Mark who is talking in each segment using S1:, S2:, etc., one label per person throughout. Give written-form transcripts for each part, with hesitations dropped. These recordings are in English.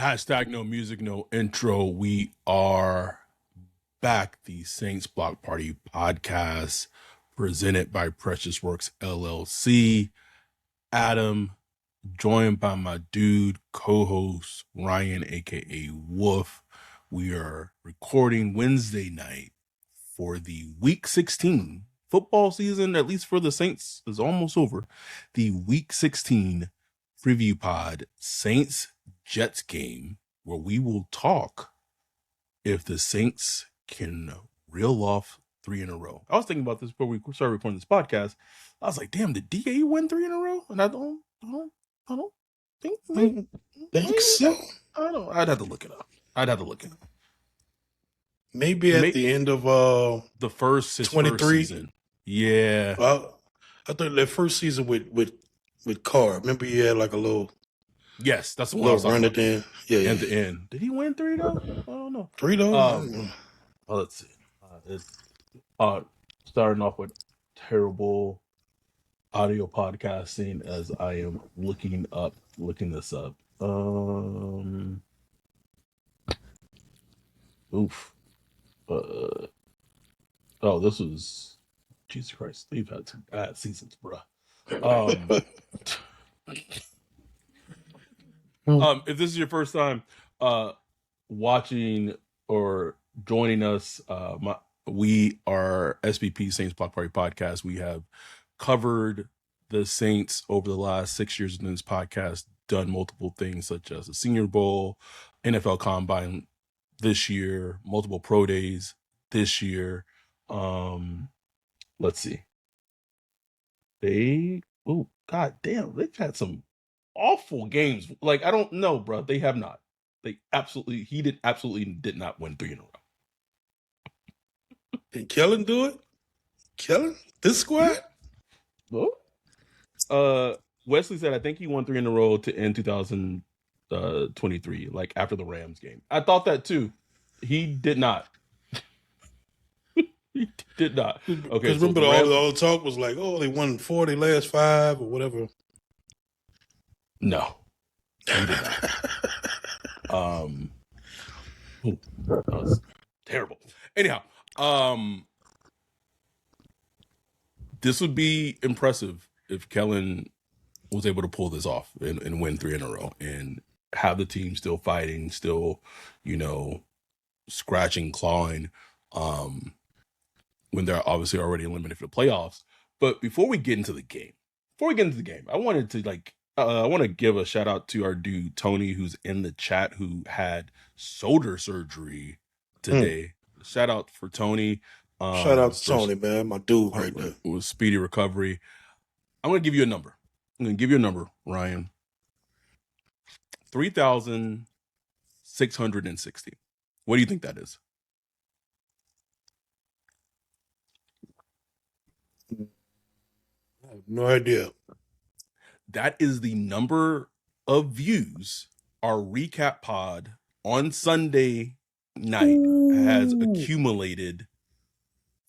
S1: Hashtag no music, no intro. We are back. The Saints Block Party podcast presented by Precious Works LLC. Adam, joined by my dude, co-host Ryan, aka Wolf. We are recording Wednesday night for the Week 16 football season, at least for the Saints, is almost over. The Week 16 preview pod, Saints Jets game, where we will talk if the Saints can reel off 3 in a row. I was thinking about this before we started recording this podcast. I was like, damn, did DA win 3 in a row? And I don't think maybe
S2: so.
S1: I'd have to look it up.
S2: Maybe at the end of
S1: the first
S2: 23
S1: season. Yeah.
S2: I thought that first season with Carr. Remember he had like a little
S1: yes, that's the one I was
S2: run at the end. Yeah,
S1: at the end. Did he win 3 though? I don't know.
S2: 3 though.
S1: Well, let's see. It's starting off with terrible audio podcasting as I am looking this up. This was Jesus Christ. They've had some bad seasons, bruh. If this is your first time watching or joining us, we are SBP Saints Block Party Podcast. We have covered the Saints over the last 6 years in this podcast, done multiple things such as the Senior Bowl, NFL Combine this year, multiple pro days this year. Let's see. God damn, they've had some awful games. Like, I don't know, bro. They have not. He absolutely did not win 3 in a row.
S2: Did Kellen do it? Kellen? This squad?
S1: Wesley said, I think he won 3 in a row to end 2023, like after the Rams game. I thought that too. He did not. He did not. Okay.
S2: Because remember all the talk was like, oh, they won 4 their last 5 or whatever.
S1: No. He did not. That was terrible. Anyhow, this would be impressive if Kellen was able to pull this off and win 3 in a row and have the team still fighting, still, scratching, clawing, when they're obviously already eliminated for the playoffs. But before we get into the game, I wanted to I want to give a shout out to our dude Tony, who's in the chat, who had shoulder surgery today. Shout out for Tony.
S2: Shout out to Tony, man, my dude right there.
S1: It was speedy recovery. I'm going to give you a number. Ryan. 3,660. What do you think that is?
S2: I have no idea.
S1: That is the number of views our recap pod on Sunday night has accumulated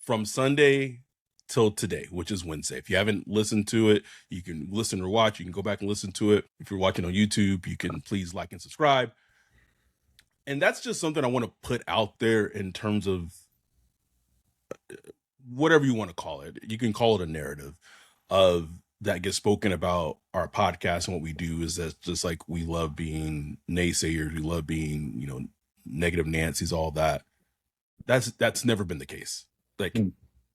S1: from Sunday till today, which is Wednesday. If you haven't listened to it, you can listen or watch. You can go back and listen to it. If you're watching on YouTube, you can please like and subscribe. And that's just something I want to put out there in terms of whatever you want to call it. You can call it a narrative of that gets spoken about our podcast, and what we do is that just like we love being naysayers, we love being, negative Nancy's, all that. That's never been the case. Like,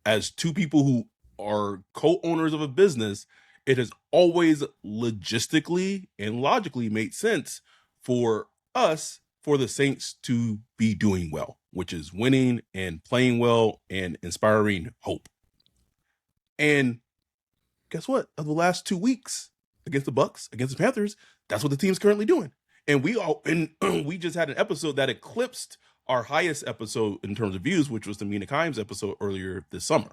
S1: as two people who are co-owners of a business, it has always logistically and logically made sense for us, for the Saints to be doing well, which is winning and playing well and inspiring hope. And guess what? Of the last 2 weeks against the Bucks, against the Panthers, that's what the team's currently doing. And we just had an episode that eclipsed our highest episode in terms of views, which was the Mina Kimes episode earlier this summer.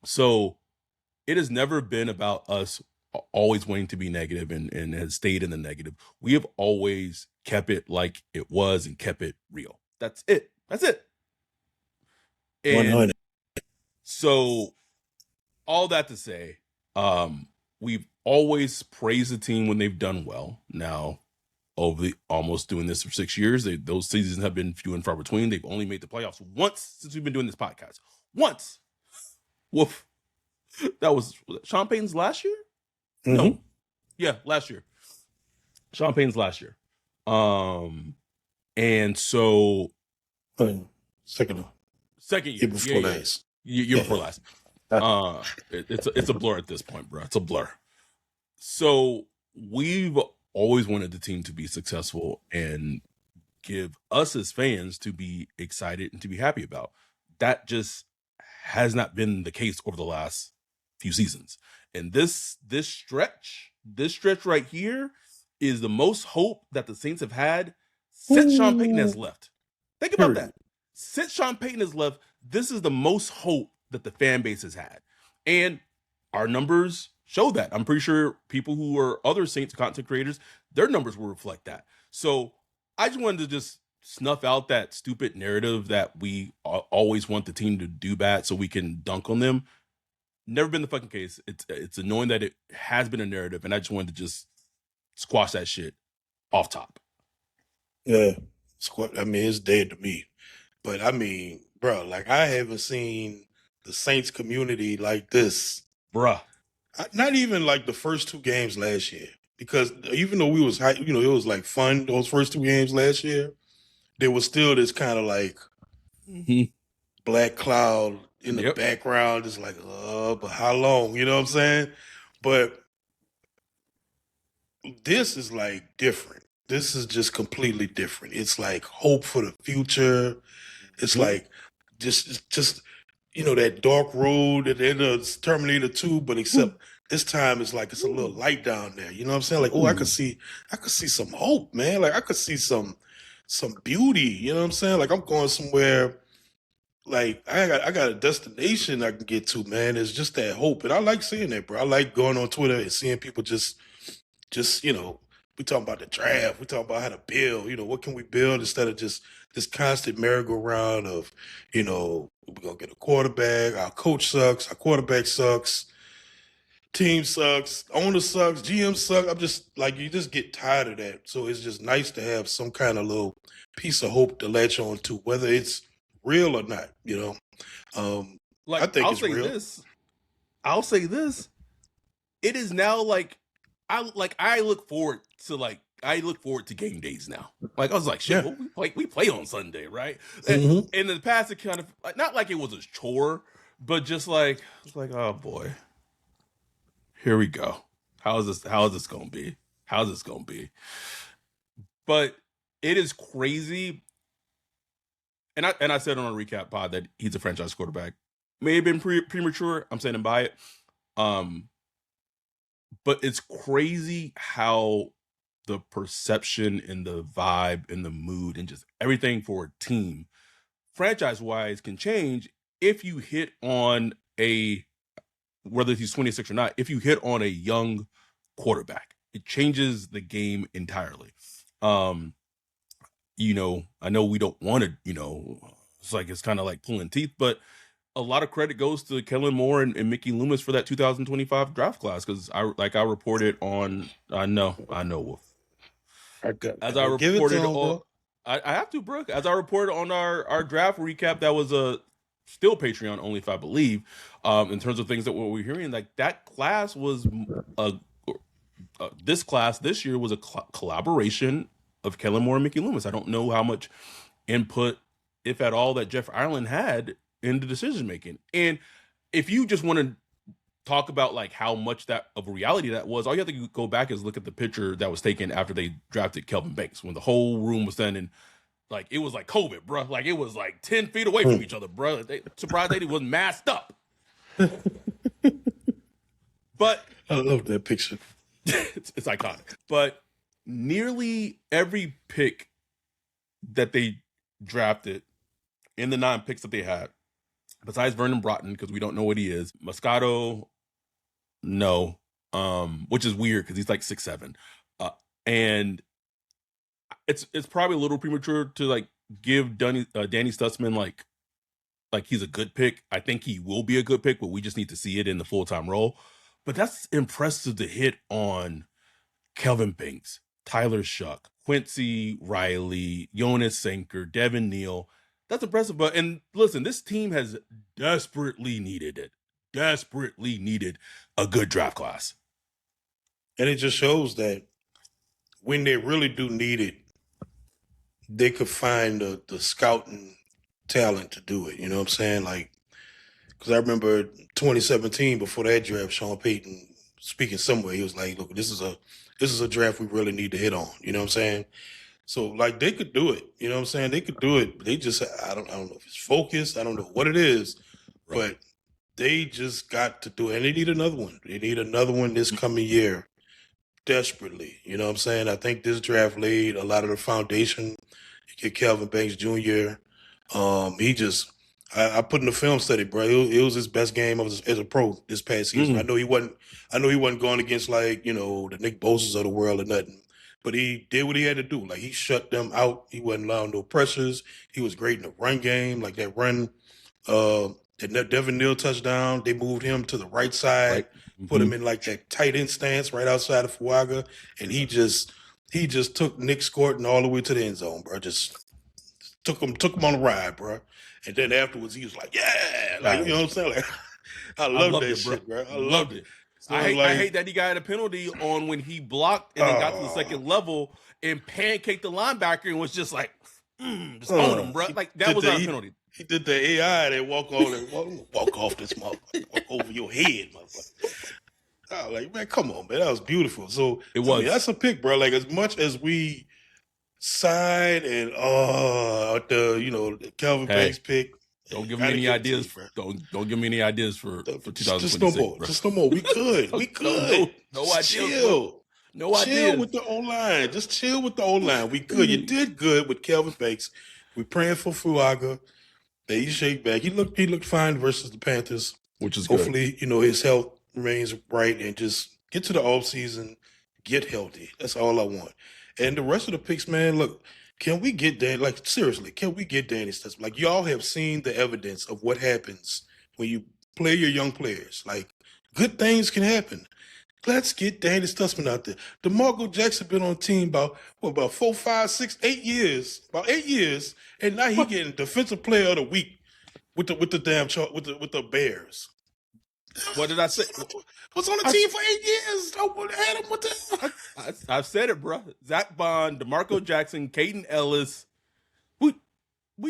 S1: So it has never been about us always wanting to be negative and has stayed in the negative. We have always kept it like it was and kept it real. That's it. And
S2: 100.
S1: So all that to say, we've always praised the team when they've done well. Now, over almost doing this for 6 years. Those seasons have been few and far between. They've only made the playoffs once since we've been doing this podcast. Once. Woof. That was Sean Payton's last year?
S2: Mm-hmm.
S1: No. Yeah, last year. Sean Payton's last year. And so
S2: second
S1: year
S2: before last.
S1: Year before last. It's a blur at this point, bro. It's a blur. So we've always wanted the team to be successful and give us as fans to be excited and to be happy about. That just has not been the case over the last few seasons. And this stretch right here is the most hope that the Saints have had since Sean Payton has left. Think about that. Since Sean Payton has left, this is the most hope that the fan base has had. And our numbers show that. I'm pretty sure people who are other Saints content creators, their numbers will reflect that. So I just wanted to just snuff out that stupid narrative that we always want the team to do bad so we can dunk on them. Never been the fucking case. It's annoying that it has been a narrative, and I just wanted to just squash that shit off top.
S2: Yeah. I mean, it's dead to me. But I mean, bro, like I haven't seen the Saints community like this.
S1: Bruh.
S2: Not even like the first 2 games last year. Because even though we was high, it was like fun, those first 2 games last year, there was still this kind of like black cloud in the background, just like, but how long? You know what I'm saying? But this is like different. This is just completely different. It's like hope for the future. It's like just that dark road at the end of Terminator 2, but except this time it's like it's a little light down there. You know what I'm saying? Like, I could see some hope, man. Like I could see some beauty. You know what I'm saying? Like I'm going somewhere. Like I got a destination I can get to, man. It's just that hope, and I like seeing that, bro. I like going on Twitter and seeing people just we talking about the draft. We talking about how to build. What can we build instead of just this constant merry-go-round of, we're gonna get a quarterback. Our coach sucks. Our quarterback sucks. Team sucks. Owner sucks. GM sucks. I'm just like, you just get tired of that. So it's just nice to have some kind of little piece of hope to latch on to, whether it's real or not. I think it's real.
S1: I'll say this. It is now like I look forward to game days now. Like I was like, shit, we play on Sunday, right? And in the past, it kind of not like it was a chore, but just like it's like, oh boy, here we go. How is this gonna be? How's this gonna be? But it is crazy. And I said on a recap pod that he's a franchise quarterback. May have been premature. I'm standing by it. But it's crazy how the perception and the vibe and the mood and just everything for a team, franchise-wise, can change if you hit on whether he's 26 or not, if you hit on a young quarterback. It changes the game entirely. I know we don't want to, it's kind of like pulling teeth, but a lot of credit goes to Kellen Moore and Mickey Loomis for that 2025 draft class. Cause I reported on, I know Wolf. I have to, Brooke, as I reported on our draft recap, that was still Patreon only, if I believe, in terms of things that we're hearing, like that class was this class this year was a collaboration of Kellen Moore and Mickey Loomis. I don't know how much input, if at all, that Jeff Ireland had in the decision making. And if you just want to talk about like how much that of a reality that was, all you have to go back is look at the picture that was taken after they drafted Kelvin Banks, when the whole room was standing like it was like COVID, bro. Like it was like 10 feet away from each other, bro. Surprised they wasn't masked up. But
S2: I love that picture.
S1: it's iconic. But nearly every pick that they drafted in the 9 picks that they had, besides Vernon Broughton, because we don't know what he is, Moscato, no, which is weird because he's like 6'7", and it's probably a little premature to like give Danny Stutzman like he's a good pick. I think he will be a good pick, but we just need to see it in the full-time role. But that's impressive to hit on Kelvin Banks, Tyler Shough, Quincy Riley, Jonas Sanker, Devin Neal. That's impressive. But and listen, this team has desperately needed a good draft class.
S2: And it just shows that when they really do need it, they could find the scouting talent to do it. You know what I'm saying? Like, because I remember 2017 before that draft, Sean Payton speaking somewhere, he was like, "Look, this is a draft we really need to hit on." You know what I'm saying? So like they could do it. You know what I'm saying? They could do it. But they just I don't know if it's focus. I don't know what it is,
S1: Right.
S2: but they just got to do it. And they need another one. They need another one this coming year desperately. You know what I'm saying? I think this draft laid a lot of the foundation. You get Kelvin Banks Jr. He just I put in the film study, bro. It was his best game as a pro this past season. I know he wasn't going against like, you know, the Nick Bosas of the world or nothing. But he did what he had to do. Like he shut them out. He wasn't allowing no pressures. He was great in the run game. Like that run, that Devin Neal touchdown, they moved him to the right side,
S1: Right.
S2: put him in like that tight end stance right outside of Fuaga, and he just took Nick Scorton all the way to the end zone, bro. Just took him on a ride, bro. And then afterwards, he was like, "Yeah," like you know what I'm saying? Like, I love that shit, bro. I loved it. So
S1: I
S2: like,
S1: hate that he got a penalty on when he blocked and then got to the second level and pancaked the linebacker and was just like, just own him, bro. Like that was not a penalty.
S2: He did the AI that walk off this motherfucker, walk over your head, motherfucker. Oh, like man, come on, man, that was beautiful. So
S1: It was.
S2: That's a pick, bro. Like as much as we side and the Calvin Banks pick.
S1: Don't give me any ideas. Don't give me any ideas for 2026.
S2: Just no more. Just no more. We could. We could.
S1: No ideas.
S2: Chill.
S1: No ideas.
S2: Chill with the O-line. Just chill with the O-line. We could. You did good with Kelvin Banks. We're praying for Fuaga. That he shake back. He looked fine versus the Panthers.
S1: Which is good.
S2: Hopefully, his health remains right and just get to the offseason, get healthy. That's all I want. And the rest of the picks, man, look, can we get that? Like, seriously, can we get Danny Stutzman? Like, y'all have seen the evidence of what happens when you play your young players. Like, good things can happen. Let's get Danny Stutzman out there. DeMarco Jackson been on the team about 4, 5, 6, 8 years. About 8 years. And now he getting defensive player of the week with the Bears.
S1: What did I say?
S2: Was on the team for 8 years. I would have had him with the.
S1: I've said it, bro. Zach Bond, DeMarco Jackson, Caden Ellis. We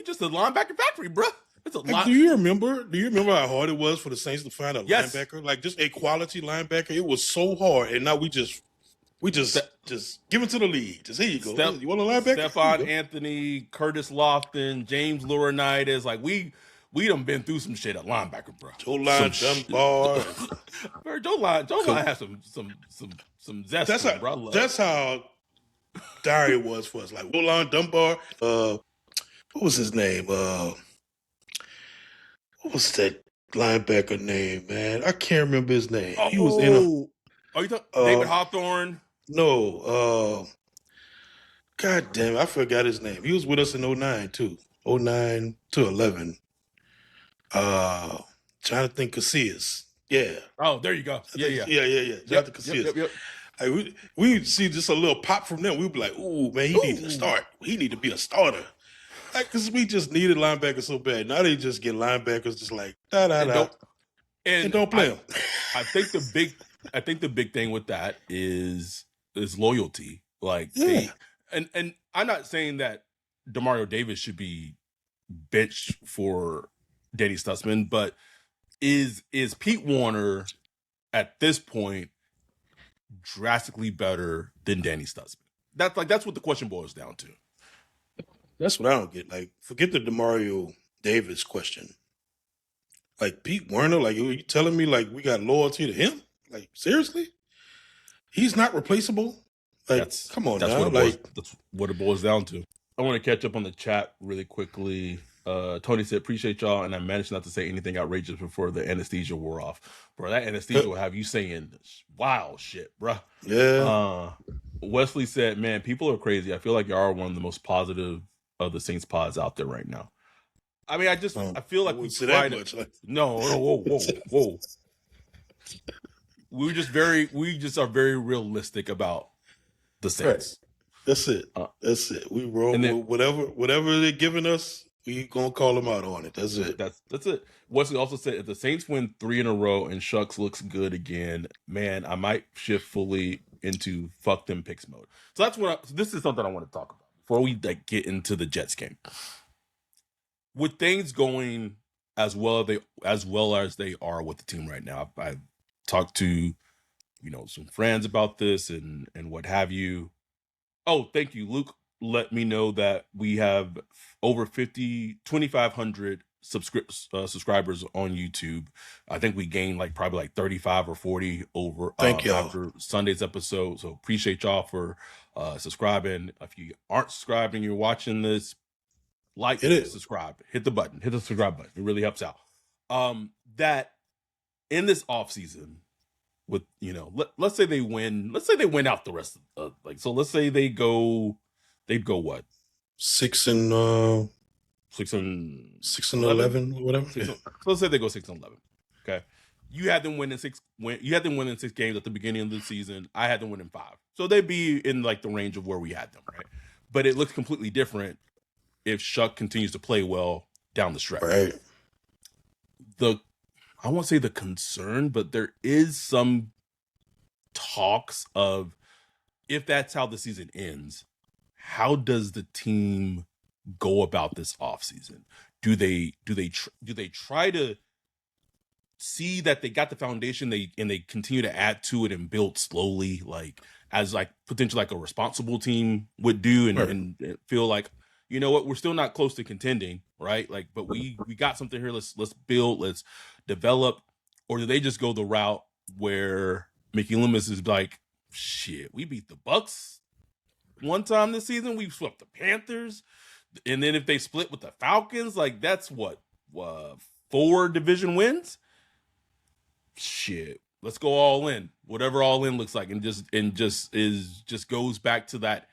S1: just a linebacker factory, bro. It's a lot.
S2: Do you remember how hard it was for the Saints to find a linebacker? Like just a quality linebacker. It was so hard, and now we just give it to the league. Just here you go. You want a linebacker?
S1: Stephon Anthony, Curtis Lofton, James Laurinaitis. Like we done been through some shit at linebacker, bro.
S2: Joe Line Dunbar.
S1: Joe Line has some zest, bro.
S2: That's how dire it was for us. Like Joe Line Dunbar. What was his name? What was that linebacker name, man? I can't remember his name. He was in
S1: a. Are you talking David Hawthorne?
S2: No. God damn, I forgot his name. He was with us in 09 too. 09 to 11. Jonathan Casillas. Yeah.
S1: Oh, there you go. Yeah.
S2: Jonathan Casillas.
S1: Yep.
S2: Like, we see just a little pop from them. We'd be like, ooh, man, he need to start. He need to be a starter. Like, because we just needed linebackers so bad. Now they just get linebackers just like, and don't play them.
S1: I think the big thing with that is loyalty. Like, and I'm not saying that Demario Davis should be benched for Danny Stutzman, but is Pete Warner at this point drastically better than Danny Stutzman? That's what the question boils down to.
S2: That's what I don't get. Like, forget the Demario Davis question. Like, Pete Werner, like, you telling me, like, we got loyalty to him? Like, seriously? He's not replaceable? Like, come on now.
S1: That's what it boils down to. I want to catch up on the chat really quickly. Tony said, appreciate y'all, and I managed not to say anything outrageous before the anesthesia wore off. Bro, that anesthesia will have you saying wild shit, bro.
S2: Yeah.
S1: Wesley said, man, people are crazy. I feel like y'all are one of the most positive of the Saints pods out there right now. I mean, I feel like we try to. No, whoa. We just are very realistic about the Saints.
S2: That's it.
S1: Uh,
S2: That's it. We roll
S1: and then
S2: whatever they're giving us. We gonna call them out on it. That's it.
S1: that's it. Wesley also said if the Saints win 3 in a row and Shucks looks good again, man, I might shift fully into fuck them picks mode. So that's what this is something I want to talk about before we like get into the Jets game. With things going as well as they are with the team right now, I've talked to some friends about this and what have you. Oh, thank you, Luke. Let me know that we have over 2,500 subscribers on YouTube. I think we gained probably 35 or 40 over
S2: Thank y'all.
S1: after Sunday's episode. So appreciate y'all for subscribing. If you aren't subscribed and you're watching this, subscribe, hit the subscribe button. It really helps out. That in this off season, with let's say they win out the rest of so let's say they'd go what
S2: 6 and 11, whatever.
S1: So let's say they go 6-11. Okay, you had them winning 6 games at the beginning of the season. I had them winning 5, so they'd be in the range of where we had them, right? But it looks completely different if Shough continues to play well down the stretch.
S2: Right.
S1: I won't say the concern, but there is some talks of if that's how the season ends, how does the team go about this offseason? Do they try to see that they got the foundation and they continue to add to it and build slowly, as potentially a responsible team would do, and feel like, you know what, we're still not close to contending, right? But we got something here. Let's build, let's develop. Or do they just go the route where Mickey Loomis is like, shit, we beat the Bucks one time this season, we swept the Panthers, and then if they split with the Falcons, that's what 4 division wins. Shit, let's go all in, whatever all in looks like, and just goes back to that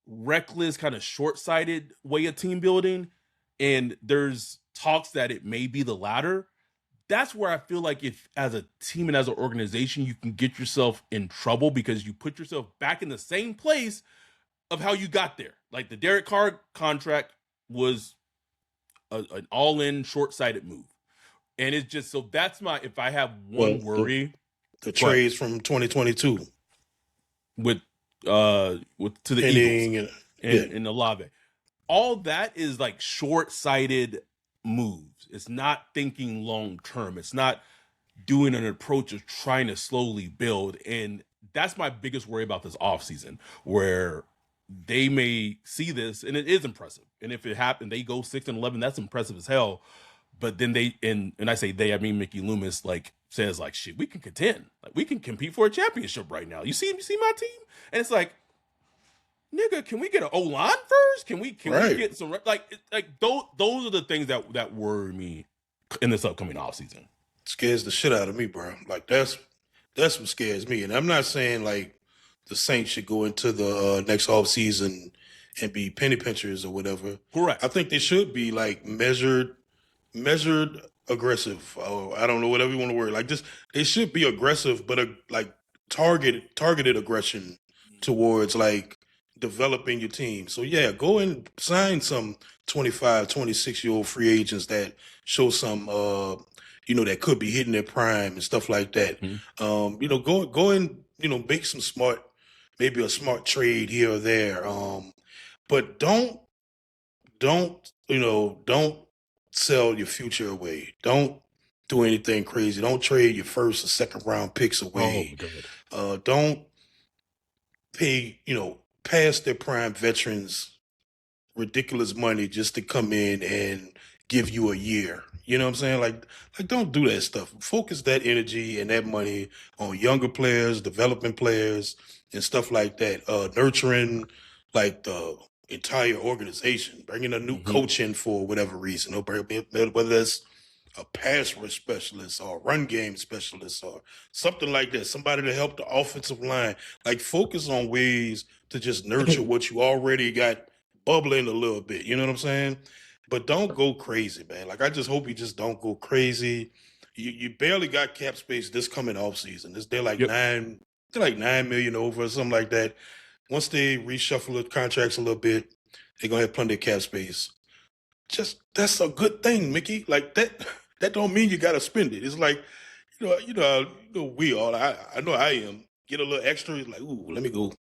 S1: reckless, kind of short-sighted way of team building. And there's talks that it may be the latter. That's where I feel like if as a team and as an organization, you can get yourself in trouble because you put yourself back in the same place of how you got there. The Derek Carr contract was an all-in short-sighted move. And it's just, so that's if I have one worry.
S2: The trades from 2022.
S1: With to the Eagles and Olave. All that is short-sighted moves. It's not thinking long-term. It's not doing an approach of trying to slowly build. And that's my biggest worry about this offseason, where they may see this, and it is impressive. And if it happened, they go 6-11, that's impressive as hell. But then they, and I say they, I mean Mickey Loomis, says shit, we can contend. We can compete for a championship right now. You see my team? And it's nigga, can we get an O-line first? Can we get some those are the things that worry me in this upcoming offseason.
S2: Scares the shit out of me, bro. That's what scares me. And I'm not saying the Saints should go into the next offseason and be penny pinchers or whatever.
S1: Correct.
S2: I think they should be measured aggressive. I don't know, whatever you want to word. They should be aggressive, but targeted aggression towards developing your team. So yeah, go and sign some 25, 26-year-old free agents that show some that could be hitting their prime and stuff like that.
S1: Mm-hmm.
S2: Go and make some maybe a smart trade here or there. But don't sell your future away. Don't do anything crazy. Don't trade your first or second round picks away. Don't pay, past their prime veterans ridiculous money just to come in and give you a year. You know what I'm saying? Don't do that stuff. Focus that energy and that money on younger players, developing players, and stuff like that. Nurturing the entire organization, bringing a new coach in for whatever reason, whether that's a pass rush specialist or a run game specialist or something like that, somebody to help the offensive line. Focus on ways to just nurture what you already got bubbling a little bit. You know what I'm saying? But don't go crazy, man. I just hope you just don't go crazy. You barely got cap space this coming off season. They're $9 million over or something like that. once they reshuffle the contracts a little bit, they're gonna have plenty of cap space. Just that's a good thing, Mickey. Like that. That don't mean you gotta spend it. It's like we all. I know I am. Get a little extra. It's like, ooh, let me go.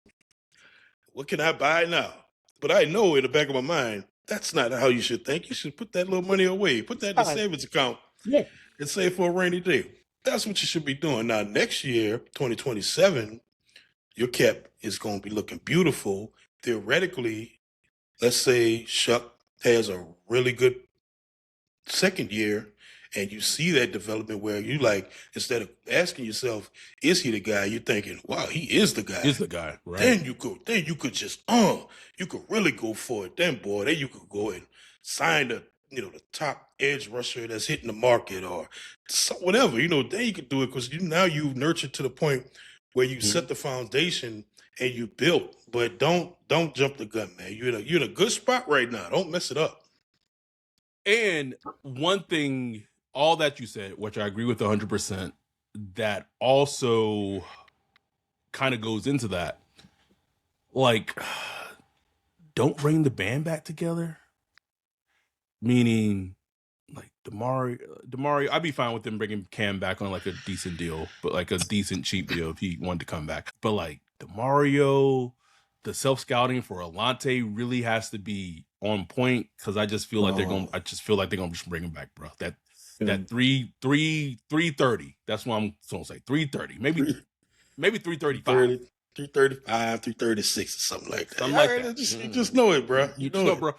S2: What can I buy now? But I know in the back of my mind that's not how you should think. You should put that little money away. Put that in the savings account
S1: Yeah.
S2: and save for a rainy day. That's what you should be doing. Now, next year, 2027, your cap is going to be looking beautiful. Theoretically, let's say Shough has a really good second year and you see that development where you like, instead of asking yourself, is he the guy? You're thinking, wow, he is the guy.
S1: Is the guy, right?
S2: Then you could just, you could really go for it. Then, boy, then you could go and sign the top edge rusher that's hitting the market or whatever, then you could do it because now you've nurtured to the point where you set the foundation and you built. But don't jump the gun, man. You're in a good spot right now. Don't mess it up.
S1: And one thing, all that you said, which I agree with 100%, that also kind of goes into that. Like, don't bring the band back together. Meaning, like Demario, I'd be fine with them bringing Cam back on like a decent deal, but like a decent cheap deal if he wanted to come back. But like Demario, the self scouting for Alante really has to be on point because I just feel like they're gonna just bring him back, bro. That 330. That's what I'm gonna say. 330, maybe 335.
S2: 335, 336, or something like that.
S1: Something like that.
S2: You just know it, bro.
S1: You know, bro.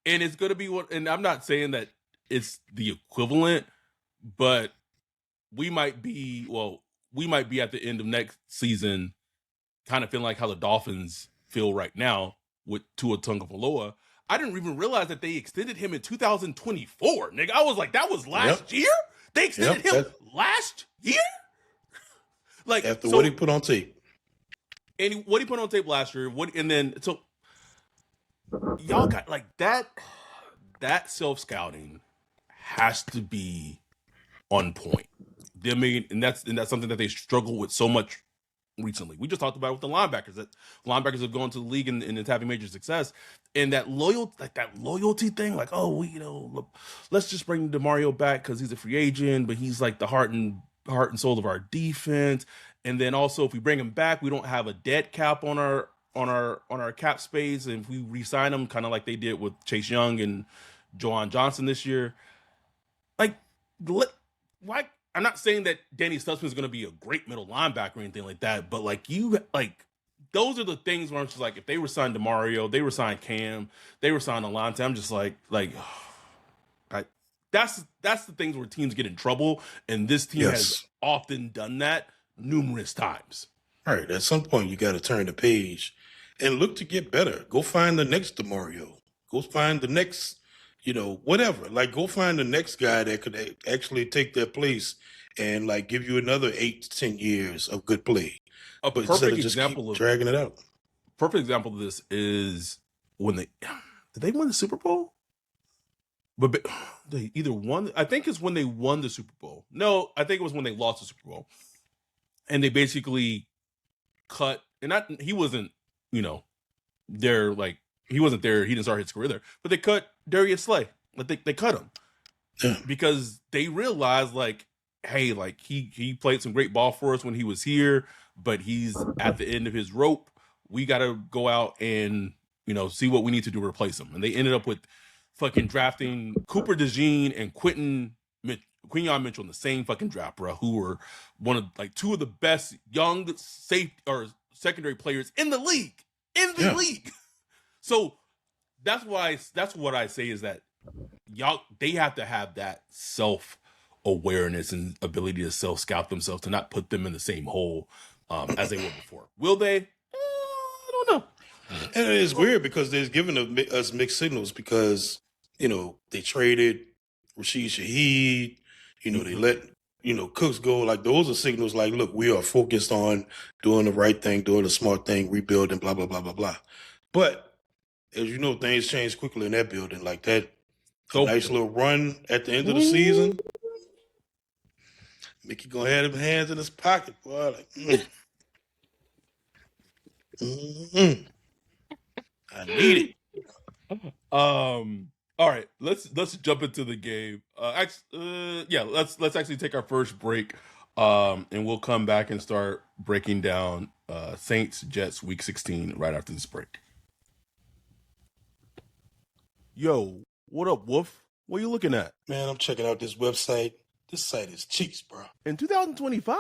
S1: And it's gonna be what. And I'm not saying that it's the equivalent, but we might be at the end of next season, kind of feeling like how the Dolphins feel right now with Tua Tagovailoa. I didn't even realize that they extended him in 2024, nigga. I was like, that was last year? They extended him last year? Like
S2: after what he put on tape.
S1: And what he put on tape last year, so y'all got like that self-scouting has to be on point. I mean, and that's something that they struggle with so much recently. We just talked about it with the linebackers, that linebackers have gone to the league and it's having major success. And that loyalty thing, like, let's just bring DeMario back because he's a free agent, but he's like the heart and soul of our defense. And then also, if we bring him back, we don't have a dead cap on our cap space. And if we re-sign him, kind of like they did with Chase Young and Juwan Johnson this year, like, I'm not saying that Danny Stutzman is going to be a great middle linebacker or anything like that, but those are the things where I'm just like, if they were signed to Mario, they were signed Cam, they were signed Alante, I'm just like, that's the things where teams get in trouble, and this team has often done that numerous times.
S2: All right, at some point you got to turn the page and look to get better. Go find the next DeMario. Go find the next, whatever. Like, go find the next guy that could actually take their place and like give you another 8 to 10 years of good play.
S1: A perfect example of
S2: dragging it out.
S1: Perfect example of this is when did they win the Super Bowl? But they either won. I think it's when they won the Super Bowl. No, I think it was when they lost the Super Bowl, and they basically cut. And he wasn't, there. Like, he wasn't there. He didn't start his career there. But they cut Darius Slay. Like, they cut him because they realized, like, hey, like he played some great ball for us when he was here, but he's at the end of his rope. We got to go out and see what we need to do to replace him. And they ended up with fucking drafting Cooper DeJean and Quinyon Mitchell in the same fucking draft, bro, who were two of the best young safe or secondary players in the league. League. So that's what I say is that they have to have that self-awareness and ability to self-scout themselves, to not put them in the same hole as they were before. Will they? I don't know.
S2: And it is weird because they're giving us mixed signals because, they traded Rashid Shaheed, they let, Cooks go. Like, those are signals like, look, we are focused on doing the right thing, doing the smart thing, rebuilding, blah, blah, blah, blah, blah. But, as you know, things change quickly in that building. Like that, nice little run at the end of the season. Mickey gonna have his hands in his pocket, boy. Like, Mm-hmm. I need it.
S1: All right, let's jump into the game. Yeah, let's actually take our first break. And we'll come back and start breaking down Saints Jets Week 16 right after this break. Yo, what up, Wolf? What are you looking at?
S2: Man, I'm checking out this website. This site is cheeks, bro.
S1: In 2025?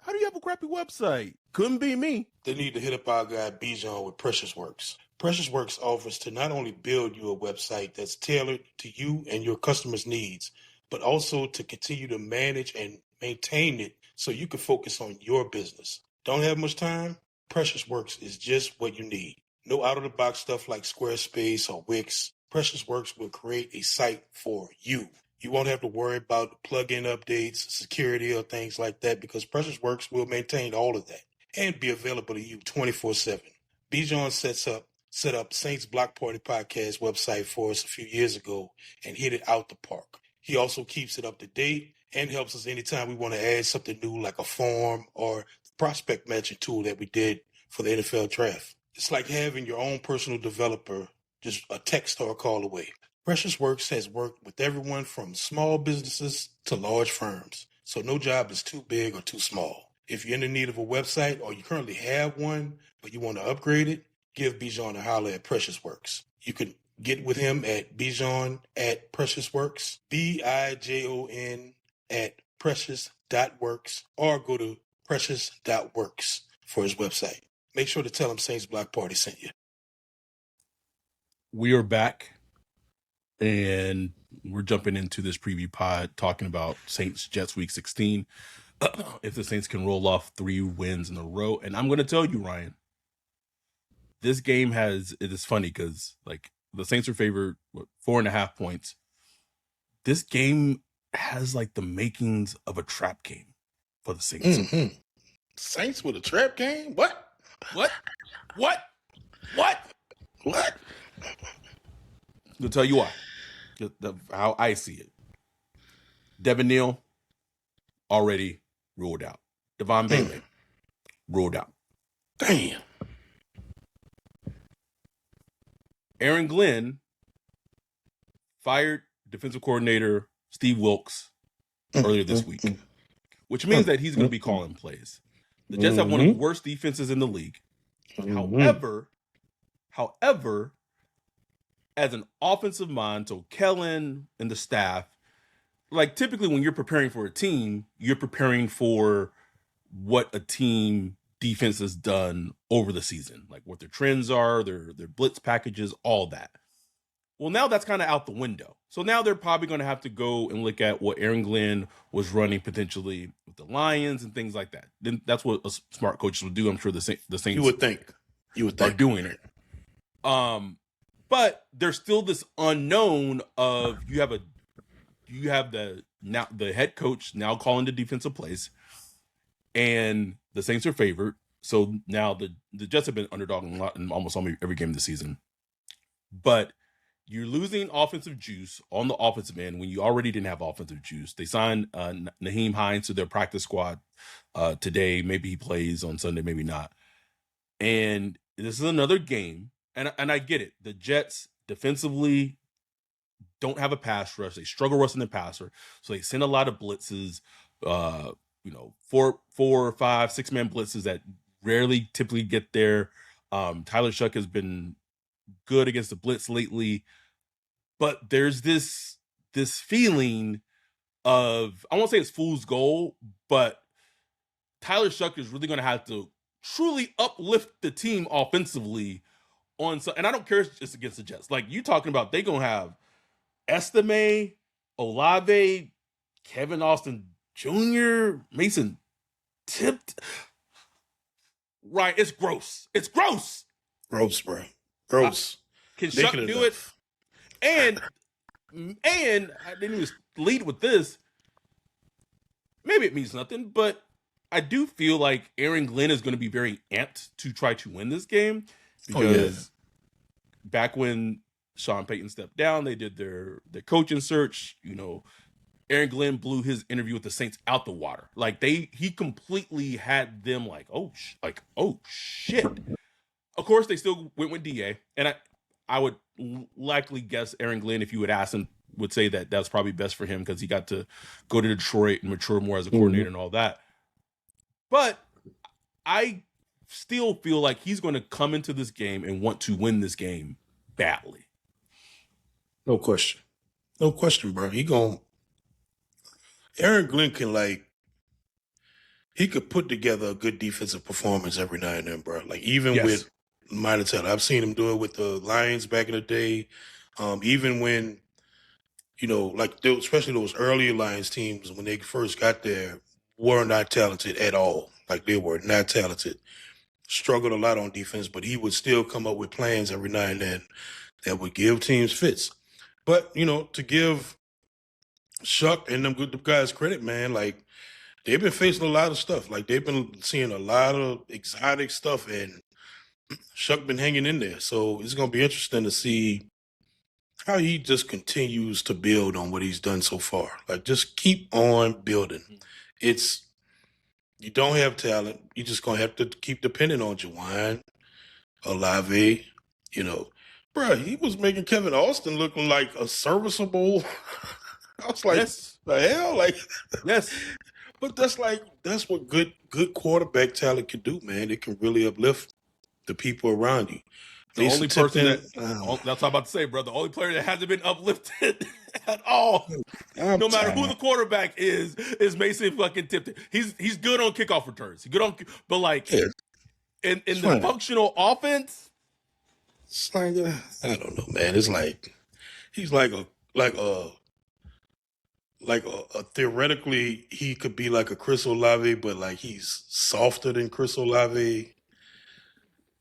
S1: How do you have a crappy website? Couldn't be me.
S2: They need to hit up our guy Bijan with Precious Works. Precious Works offers to not only build you a website that's tailored to you and your customers' needs, but also to continue to manage and maintain it so you can focus on your business. Don't have much time? Precious Works is just what you need. No out-of-the-box stuff like Squarespace or Wix. Precious Works will create a site for you. You won't have to worry about plugin updates, security, or things like that because Precious Works will maintain all of that and be available to you 24/7. Bijan set up Saints Block Party Podcast website for us a few years ago and hit it out the park. He also keeps it up to date and helps us anytime we want to add something new like a form or prospect matching tool that we did for the NFL draft. It's like having your own personal developer just a text or a call away. Precious Works has worked with everyone from small businesses to large firms, so no job is too big or too small. If you're in the need of a website or you currently have one, but you want to upgrade it, give Bijan a holler at Precious Works. You can get with him at Bijan at Precious Works, BIJON at precious.works, or go to precious.works for his website. Make sure to tell him Saints Block Party sent you.
S1: We are back, and we're jumping into this preview pod talking about Saints Jets Week 16. If the Saints can roll off 3 wins in a row. And I'm going to tell you, Ryan, this game it is funny because like the Saints are favored 4.5 points. This game has like the makings of a trap game for the Saints.
S2: Mm-hmm. Saints with a trap game? What?
S1: I'll tell you why. How I see it. Devin Neal already ruled out. Devon Bailey ruled out.
S2: Damn.
S1: Aaron Glenn fired defensive coordinator Steve Wilks earlier this week, which means that he's going to be calling plays. The Jets have one of the worst defenses in the league. However, as an offensive mind, so Kellen and the staff, like typically when you're preparing for a team, you're preparing for what a team defense has done over the season, like what their trends are, their blitz packages, all that. Well, now that's kind of out the window. So now they're probably going to have to go and look at what Aaron Glenn was running potentially with the Lions and things like that. Then that's what a smart coaches would do. I'm sure the Saints
S2: You would think
S1: are doing it. But there's still this unknown of you have the head coach now calling the defensive plays, and the Saints are favored. So now the Jets have been underdog in almost every game this season. But you're losing offensive juice on the offensive end when you already didn't have offensive juice. They signed Nyheim Hines to their practice squad today. Maybe he plays on Sunday, maybe not. And this is another game. And I get it. The Jets defensively don't have a pass rush. They struggle rushing the passer. So they send a lot of blitzes, 4, 5, 6-man blitzes that rarely typically get there. Tyler Shough has been good against the blitz lately. But there's this feeling of, I won't say it's fool's gold, but Tyler Shough is really going to have to truly uplift the team offensively and I don't care if it's against the Jets. Like you talking about, they gonna have Estime, Olave, Kevin Austin Jr., Mason Tipped. Right, it's gross. It's gross.
S2: Gross, bro. Gross.
S1: Can Shough do it? And I didn't even lead with this. Maybe it means nothing, but I do feel like Aaron Glenn is going to be very amped to try to win this game. Because back when Sean Payton stepped down, they did their coaching search. Aaron Glenn blew his interview with the Saints out the water. Like he completely had them like, oh shit. Of course, they still went with Da, and I would likely guess Aaron Glenn, if you would ask him, would say that that's probably best for him because he got to go to Detroit and mature more as a coordinator and all that. But I still feel like he's going to come into this game and want to win this game badly.
S2: No question. No question, bro. Aaron Glenn can he could put together a good defensive performance every now and then, bro. Like even with minor talent, I've seen him do it with the Lions back in the day. Even when especially those earlier Lions teams when they first got there were not talented at all. Like they were not talented. Struggled a lot on defense, but he would still come up with plans every now and then that would give teams fits. But to give Shough and them good guys credit, man, like they've been facing a lot of stuff. Like they've been seeing a lot of exotic stuff, and Shough been hanging in there. So it's gonna be interesting to see how he just continues to build on what he's done so far. Like just keep on building. You don't have talent. You're just gonna have to keep depending on Juwan, Olave. Bro, he was making Kevin Austin look like a serviceable. I was like, the hell, like,
S1: yes.
S2: But that's what good quarterback talent can do, man. It can really uplift the people around you.
S1: The only person that's what I'm about to say, bro. The only player that hasn't been uplifted at all, no matter who the quarterback is Mason fucking Tipton. He's good on kickoff returns. He's good on, but like in the functional offense,
S2: it's like I don't know, man. It's like he's like a theoretically he could be like a Chris Olave, but like he's softer than Chris Olave.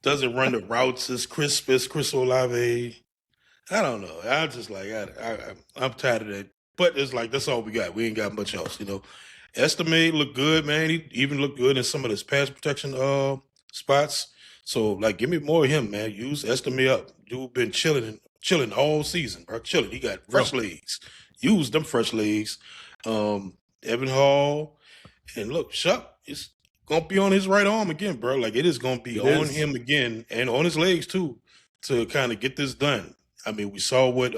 S2: Doesn't run the routes as crisp as Chris Olave. I don't know. I just like I'm tired of that. But it's like that's all we got. We ain't got much else, Estimate looked good, man. He even looked good in some of his pass protection spots. So like give me more of him, man. Use Estimate up. Dude been chilling all season, bro. Chilling. He got fresh legs. Use them fresh legs. Evan Hall. And look, Shough is gonna be on his right arm again, bro. Like it is gonna be on him again and on his legs too to kind of get this done. I mean, we saw what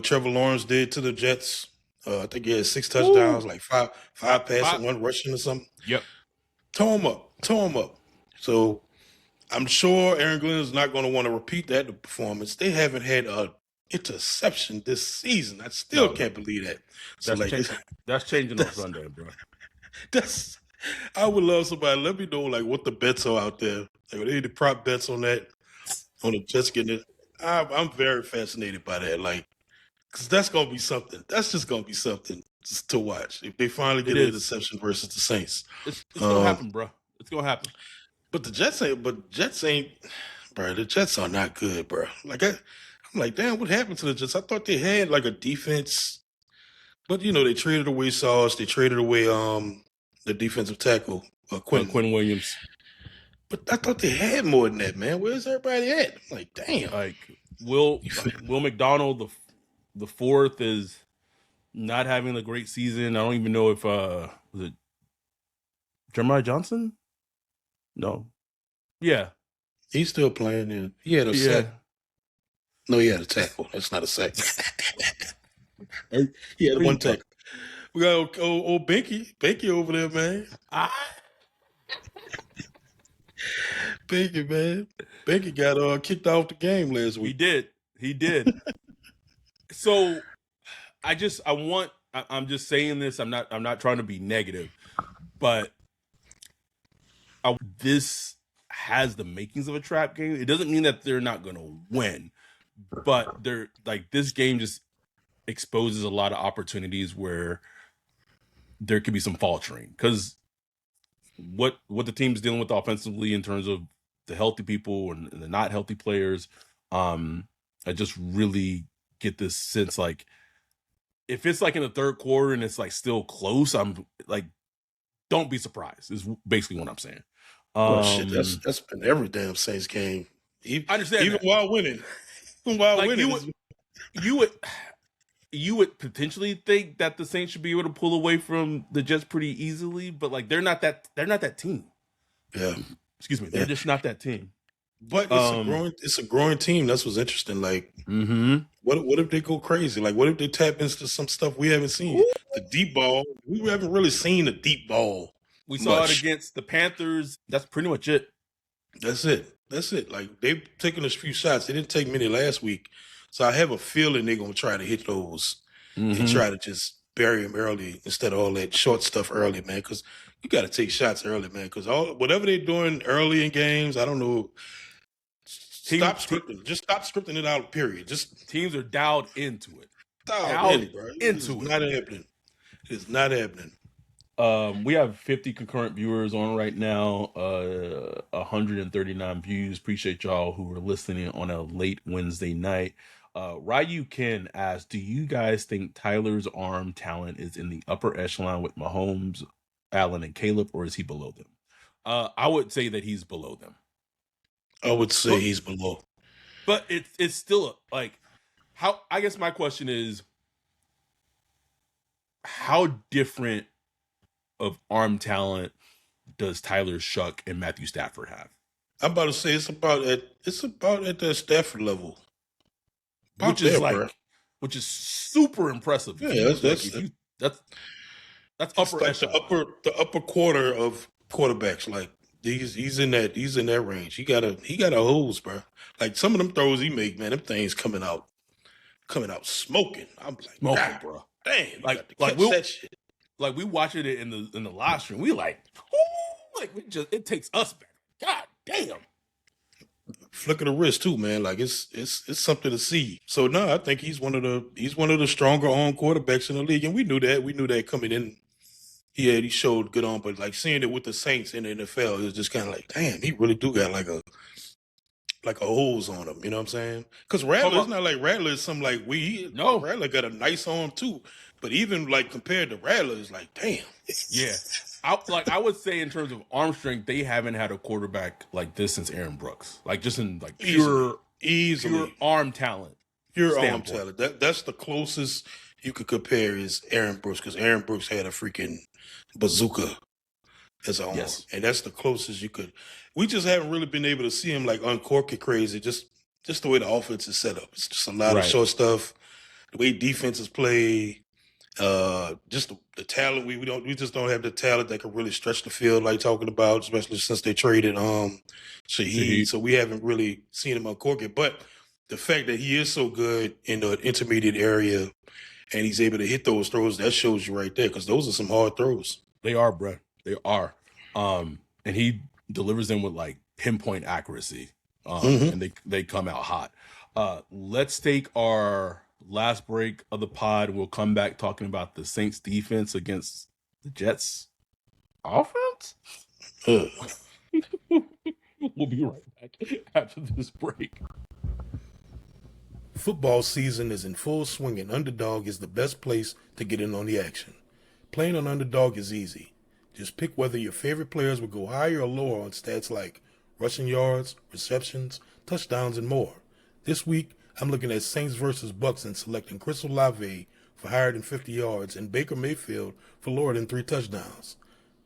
S2: Trevor Lawrence did to the Jets. I think he had 6 touchdowns, like five passing, 1 rushing or something.
S1: Yep.
S2: Toe him up. So I'm sure Aaron Glenn is not going to want to repeat that performance. They haven't had a interception this season. I still can't believe that. So
S1: that's changing on Sunday, bro.
S2: I would love somebody. Let me know like what the bets are out there. Like any the prop bets on that, on the Jets getting it. I'm very fascinated by that. Like, because that's gonna be something. That's just gonna be something to watch if they finally get an interception versus the Saints.
S1: It's gonna happen, bro. It's gonna happen.
S2: But the Jets ain't. Bro. The Jets are not good, bro. Like I'm like, damn, what happened to the Jets? I thought they had like a defense, but they traded away Sauce. They traded away the defensive tackle,
S1: Quinn Williams.
S2: But I thought they had more than that, man. Where's everybody at? I'm like, damn.
S1: Like Will McDonald, the fourth, is not having a great season. I don't even know if was it Jeremiah Johnson? No. Yeah.
S2: He's still playing. Yeah. He had a sack. No, he had a tackle. That's not a sack. He had 1 tackle. We got old Binky over there, man. Binky, man. Binky got kicked off the game last week.
S1: He did. So I'm just saying this. I'm not trying to be negative, but this has the makings of a trap game. It doesn't mean that they're not going to win, but they're like this game just exposes a lot of opportunities where there could be some faltering because what the team's dealing with offensively in terms of the healthy people and the not healthy players. I just really get this sense like if it's like in the third quarter and it's like still close, I'm like, don't be surprised is basically what I'm saying.
S2: Shit, that's been every damn Saints game.
S1: I understand
S2: even while winning.
S1: You would potentially think that the Saints should be able to pull away from the Jets pretty easily, but like they're not that team.
S2: Yeah.
S1: Excuse me, they're just not that team.
S2: But
S1: Um,
S2: it's a growing team. That's what's interesting. Like,
S1: mm-hmm.
S2: what if they go crazy? Like, what if they tap into some stuff we haven't seen?
S1: Ooh,
S2: The deep ball. We haven't really seen the deep ball
S1: we saw it
S2: much.
S1: against the Panthers. That's pretty much it.
S2: That's it. That's it. Like they've taken a few shots. They didn't take many last week, so I have a feeling they're gonna try to hit those and
S1: Mm-hmm.
S2: try to just bury him early instead of all that short stuff early, man. Because you got to take shots early, man. Because all whatever they're doing early in games, I don't know. Stop scripting. Just stop scripting it out. Period. Just
S1: Teams are dialed into it.
S2: dialed
S1: Dialed
S2: in, bro. It's
S1: into it.
S2: not happening. It's not happening.
S1: We have 50 concurrent viewers on right now, 139 views. Appreciate y'all who are listening on a late Wednesday night. Ryu Ken asks, do you guys think Tyler's arm talent is in the upper echelon with Mahomes, Allen, and Caleb, or is he below them? I would say that he's below them.
S2: I would say
S1: But,
S2: he's below.
S1: but it's still like how I guess my question is how different of arm talent does Tyler Shough and Matthew Stafford have?
S2: I'm about to say it's about at that Stafford level. About
S1: Which is
S2: there,
S1: like
S2: bro.
S1: which is super impressive. If
S2: Yeah,
S1: you like if you that's
S2: it's
S1: upper
S2: like
S1: echelon.
S2: the upper quarter of quarterbacks. Like he's in that range. He got a hose, bro. Like some of them throws he make, man, them things coming out smoking. I'm like,
S1: Smoking,
S2: God
S1: bro.
S2: damn, you got to
S1: Like
S2: catch
S1: we'll
S2: that shit.
S1: like we watching it in the live stream. We like, ooh, like we just it takes us back. God damn.
S2: Flick of the wrist too, man. Like it's something to see. So no, I think he's one of the stronger on quarterbacks in the league, and we knew that. We knew that coming in. He showed good on, but like seeing it with the Saints in the NFL, it was just kind of like, damn, he really do got like a hose on him. You know what I'm saying? Because Rattler, it's not like Rattler is something like
S1: No.
S2: Rattler got a nice arm too, but even like compared to Rattler, it's like, damn.
S1: Yeah. I would say in terms of arm strength, they haven't had a quarterback like this since Aaron Brooks. Like just in like pure arm talent.
S2: Pure arm
S1: Standpoint.
S2: talent. That's the closest you could compare is Aaron Brooks, because Aaron Brooks had a freaking bazooka as an arm.
S1: Yes.
S2: And that's the closest you could. We just haven't really been able to see him like uncork it crazy. Just the way the offense is set up. It's just a lot of short stuff. The way defenses play, just the talent. We just don't have the talent that can really stretch the field like talking about, especially since they traded Shaheed. So we haven't really seen him uncork it. But the fact that he is so good in the intermediate area and he's able to hit those throws, that shows you right there, because those are some hard throws.
S1: They are, bro. They are. And he delivers them with like pinpoint accuracy. And they come out hot. Let's take our last break of the pod. We'll come back talking about the Saints defense against the Jets offense. We'll be right back after this break.
S2: Football season is in full swing, and Underdog is the best place to get in on the action. Playing on Underdog is easy. Just pick whether your favorite players will go higher or lower on stats like rushing yards, receptions, touchdowns, and more. This week, I'm looking at Saints versus Bucks and selecting Chris Olave for higher than 50 yards and Baker Mayfield for lower than 3 touchdowns.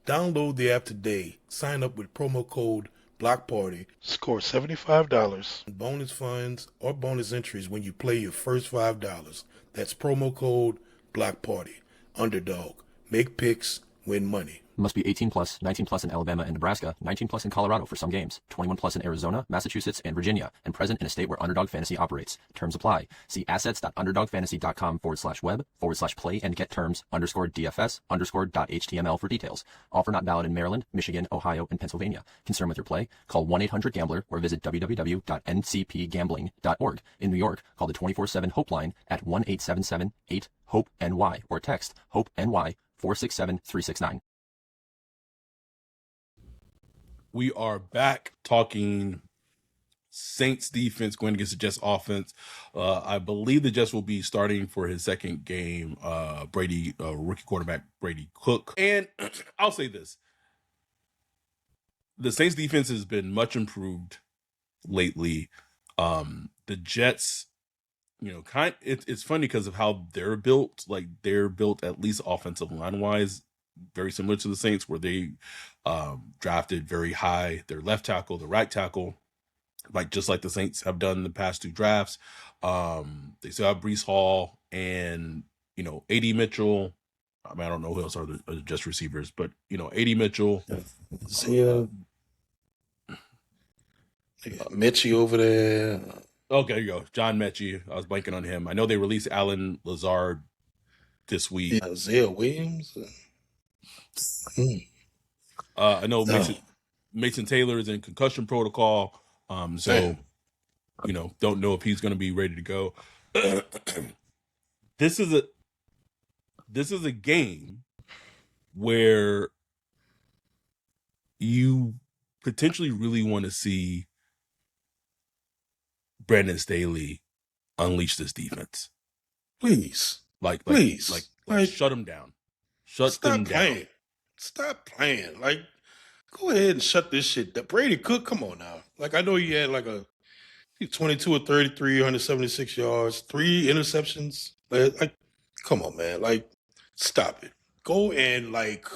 S2: Download the app today. Sign up with promo code Block Party. Score $75 in bonus funds or bonus entries when you play your first $5. That's promo code Block Party. Underdog. Make picks, win money.
S3: Must be 18 plus, 19 plus in Alabama and Nebraska, 19 plus in Colorado for some games, 21 plus in Arizona, Massachusetts, and Virginia, and present in a state where Underdog Fantasy operates. Terms apply. See assets.underdogfantasy.com/web/play and get terms _DFS_.html for details. Offer not valid in Maryland, Michigan, Ohio, and Pennsylvania. Concerned with your play? Call 1-800-GAMBLER or visit www.ncpgambling.org. In New York, call the 24/7 Hope line at 1-877-8-HOPE-NY or text HOPE-NY 467-369.
S1: We are back talking Saints defense going against the Jets offense. I believe the Jets will be starting for his second game. Rookie quarterback Brady Cook. And I'll say this. The Saints defense has been much improved lately. The Jets, it's funny because of how they're built. Like they're built at least offensive line wise, very similar to the Saints, where they drafted very high their left tackle, the right tackle, like just like the Saints have done in the past 2 drafts. They still have Breece Hall and AD Mitchell. I mean, I don't know who else are just receivers, but AD Mitchell.
S2: Zia, Mitchie over there.
S1: Okay, there you go. John Mechie. I was blanking on him. I know they released Alan Lazard this week.
S2: Zia Williams.
S1: I know Mason Taylor is in concussion protocol. So don't know if he's going to be ready to go. This is a game where you potentially really want to see Brandon Staley unleash this defense.
S2: Please.
S1: Please. Like shut him down. Shut them down.
S2: Stop playing. Like, go ahead and shut this shit down. Brady Cook, come on now. Like, I know he had like 22 or 33, 176 yards, 3 interceptions. Like, come on, man. Like, stop it. Go and like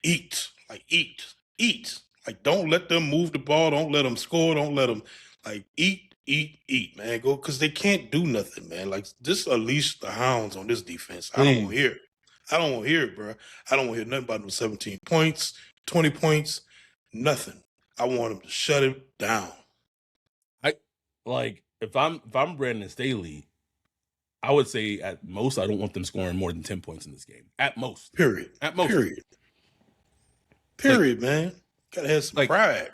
S2: eat. Like, eat. Like, don't let them move the ball. Don't let them score. Don't let them like eat, man. Go, because they can't do nothing, man. Like, just unleash the hounds on this defense. I don't want to hear it. I don't want to hear it, bro. I don't want to hear nothing about them 17 points, 20 points, nothing. I want them to shut it down.
S1: If I'm Brandon Staley, I would say at most I don't want them scoring more than 10 points in this game. At most.
S2: Period.
S1: At most.
S2: Period, man. Gotta have some pride.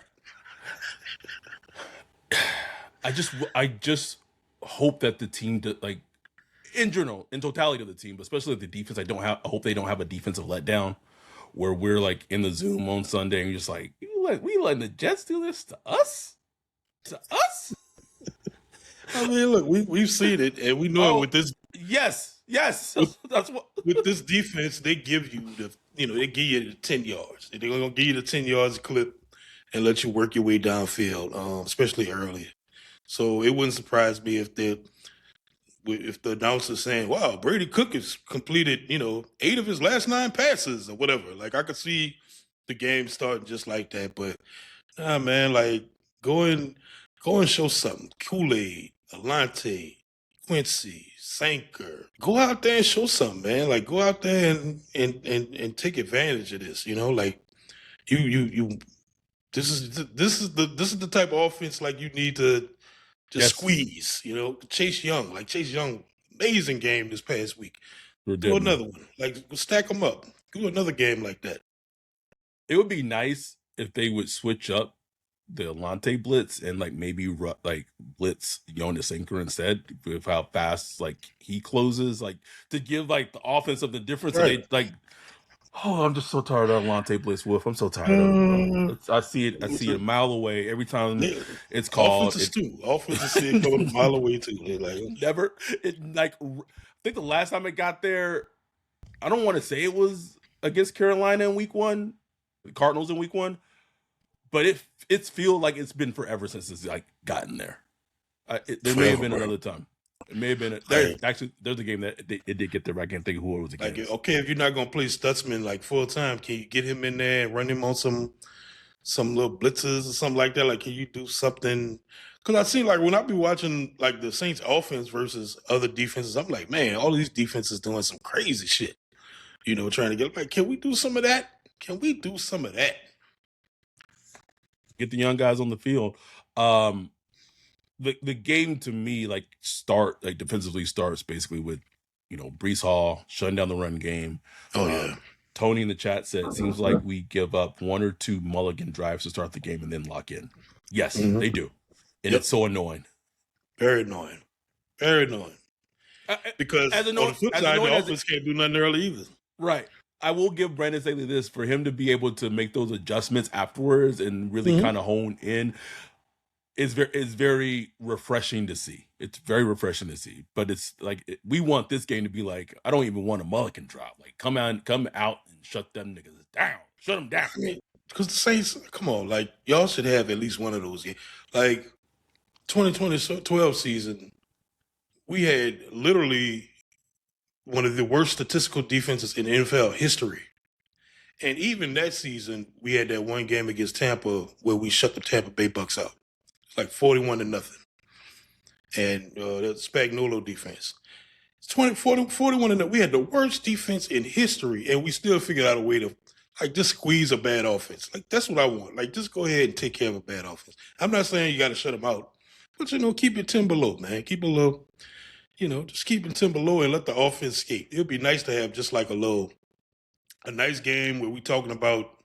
S1: I just hope that the team in general, in totality of the team, but especially the defense, I hope they don't have a defensive letdown where we're like in the Zoom on Sunday and you're just like, we letting the Jets do this to us? To us?
S2: I mean, look, we've seen it, and we know it with this.
S1: Yes. That's what
S2: with this defense, they give you they give you the 10 yards. They're gonna give you the 10 yards clip and let you work your way downfield, especially early. So it wouldn't surprise me if the announcer's saying, "Wow, Brady Cook has completed 8 of his last 9 passes or whatever." Like, I could see the game starting just like that, but man, like go and show something. Kool-Aid, Alante, Quincy, Sanker. Go out there and show something, man. Like, go out there and take advantage of this. Like you. This is the type of offense like you need to just squeeze. Chase Young, amazing game this past week. Do another one. Like, stack them up. Do another game like that.
S1: It would be nice if they would switch up the Alante blitz and maybe blitz Jonas Sinker instead with how fast he closes, to give the offense of the difference. Right. They I'm just so tired of Alante blitz. Wolf, I'm so tired of it. I see it a mile away every time it's called.
S2: Offenses see it going a mile away too.
S1: Never. I think the last time it got there, I don't want to say it was against Carolina in week 1, the Cardinals in week 1. But it feels like it's been forever since it's gotten there. There may have been another time. It may have been there's a game that it did get there. But I can't think of who it was against.
S2: Okay, if you're not gonna play Stutzman full time, can you get him in there and run him on some little blitzes or something like that? Like, can you do something? Because I see when I be watching the Saints offense versus other defenses, I'm like, man, all of these defenses doing some crazy shit. Trying to get can we do some of that? Can we do some of that?
S1: Get the young guys on the field. The game to me defensively starts basically with Breece Hall shutting down the run game.
S2: Oh yeah.
S1: Tony in the chat said it seems like we give up 1 or 2 mulligan drives to start the game and then lock in. Yes, they do, and it's so annoying.
S2: Very annoying. Because on the flip side, the offense can't do nothing early either.
S1: Right. I will give Brandon Staley this for him to be able to make those adjustments afterwards and really kind of hone in. It's very refreshing to see. It's very refreshing to see. But it's we want this game to be I don't even want a mulligan drop. Come out and shut them niggas down. Shut them down.
S2: Because the Saints, come on, y'all should have at least one of those games. 2012 season, we had literally one of the worst statistical defenses in NFL history. And even that season, we had that one game against Tampa where we shut the Tampa Bay Bucks out. like 41-0. And the Spagnuolo defense. It's 41-0. We had the worst defense in history, and we still figured out a way to like just squeeze a bad offense. Like that's what I want. Like just go ahead and take care of a bad offense. I'm not saying you got to shut them out, but keep it 10 below, man. Keep a little, just keep it 10 below and let the offense skate. It would be nice to have just like a nice game where we talking about,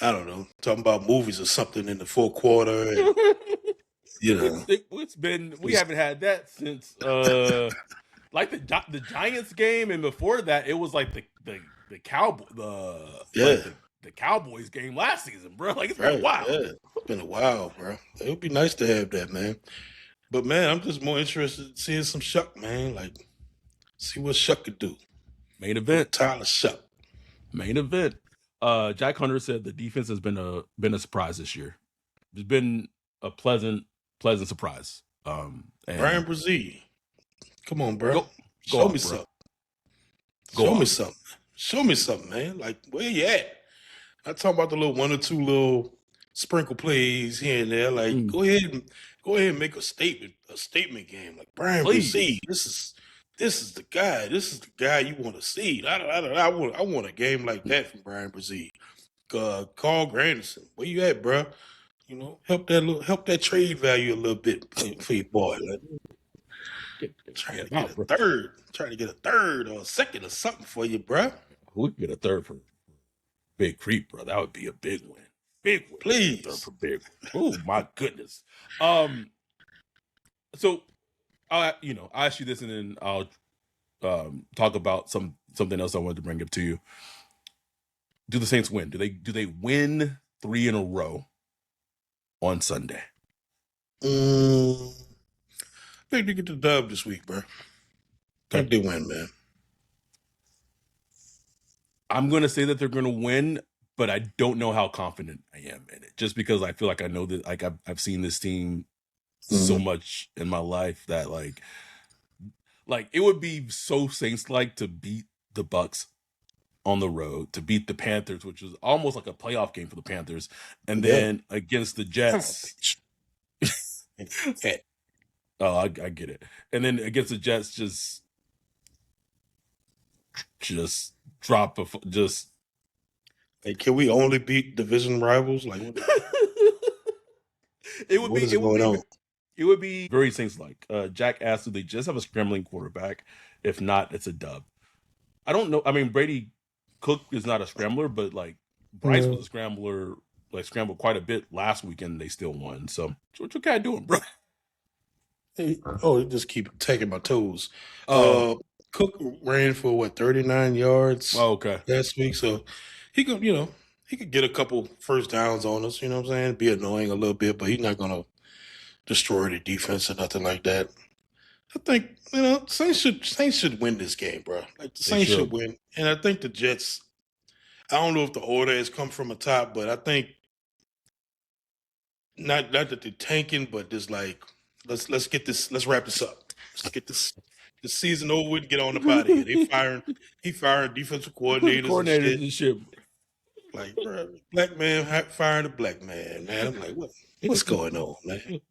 S2: I don't know, talking about movies or something in the fourth quarter. And,
S1: It's been, we haven't had that since like the Giants game, and before that it was like the Cowboys game last season, bro. Like it's been a while.
S2: Yeah. It's been a while, bro. It would be nice to have that, man. But man, I'm just more interested in seeing some Shough, man. Like, see what Shough could do.
S1: Main event,
S2: Tyler Shough.
S1: Main event. Jack Hunter said the defense has been a surprise this year. It's been a pleasant surprise. And
S2: Brian Brzee, come on, bro.
S1: Show
S2: me something. Show me something, man. Like, where you at? I'm talking about the little one or two little sprinkle plays here and there. Like, go ahead and make a statement game. Like Brian Brzee, this is the guy. This is the guy you want to see. I want a game like that from Brian Brzee. Carl Granderson, where you at, bro? Help that trade value a little bit for your boy. Like, trying to get a third or a second or something for you, bro.
S1: We could get a third for Big Creep, bro. That would be a big win. Big win.
S2: Please.
S1: Third for Big. Oh my goodness. So I'll ask you this, and then I'll talk about something else I wanted to bring up to you. Do the Saints win? Do they win 3 in a row on Sunday?
S2: I think they get the dub this week, bro. I think they win, man.
S1: I'm going to say that they're going to win, but I don't know how confident I am in it. Just because I feel like I know that, like, I've seen this team so much in my life that like it would be so Saints-like to beat the Bucks on the road, to beat the Panthers, which was almost like a playoff game for the Panthers, and then against the Jets. Oh, I get it. And then against the Jets, just drop just.
S2: Hey, can we only beat division rivals? Like,
S1: it would be very Saints-like. Jack asked, do they just have a scrambling quarterback? If not, it's a dub. I don't know. I mean, Brady Cook is not a scrambler, but like Bryce was a scrambler, like scrambled quite a bit last weekend. They still won. So what you guys doing, bro?
S2: He just keep taking my toes. Cook ran for 39 yards last week, so he could get a couple first downs on us, you know what I'm saying? Be annoying a little bit, but he's not gonna destroy the defense or nothing like that. I think, Saints should win this game, bro. Like the Saints should win. And I think the Jets, I don't know if the order has come from the top, but I think not that they're tanking, but just like let's wrap this up. Let's get this season over with and get on the body here. He firing defensive coordinators and shit. Like, bro, black man firing a black man, man. I'm like, what's going on, man?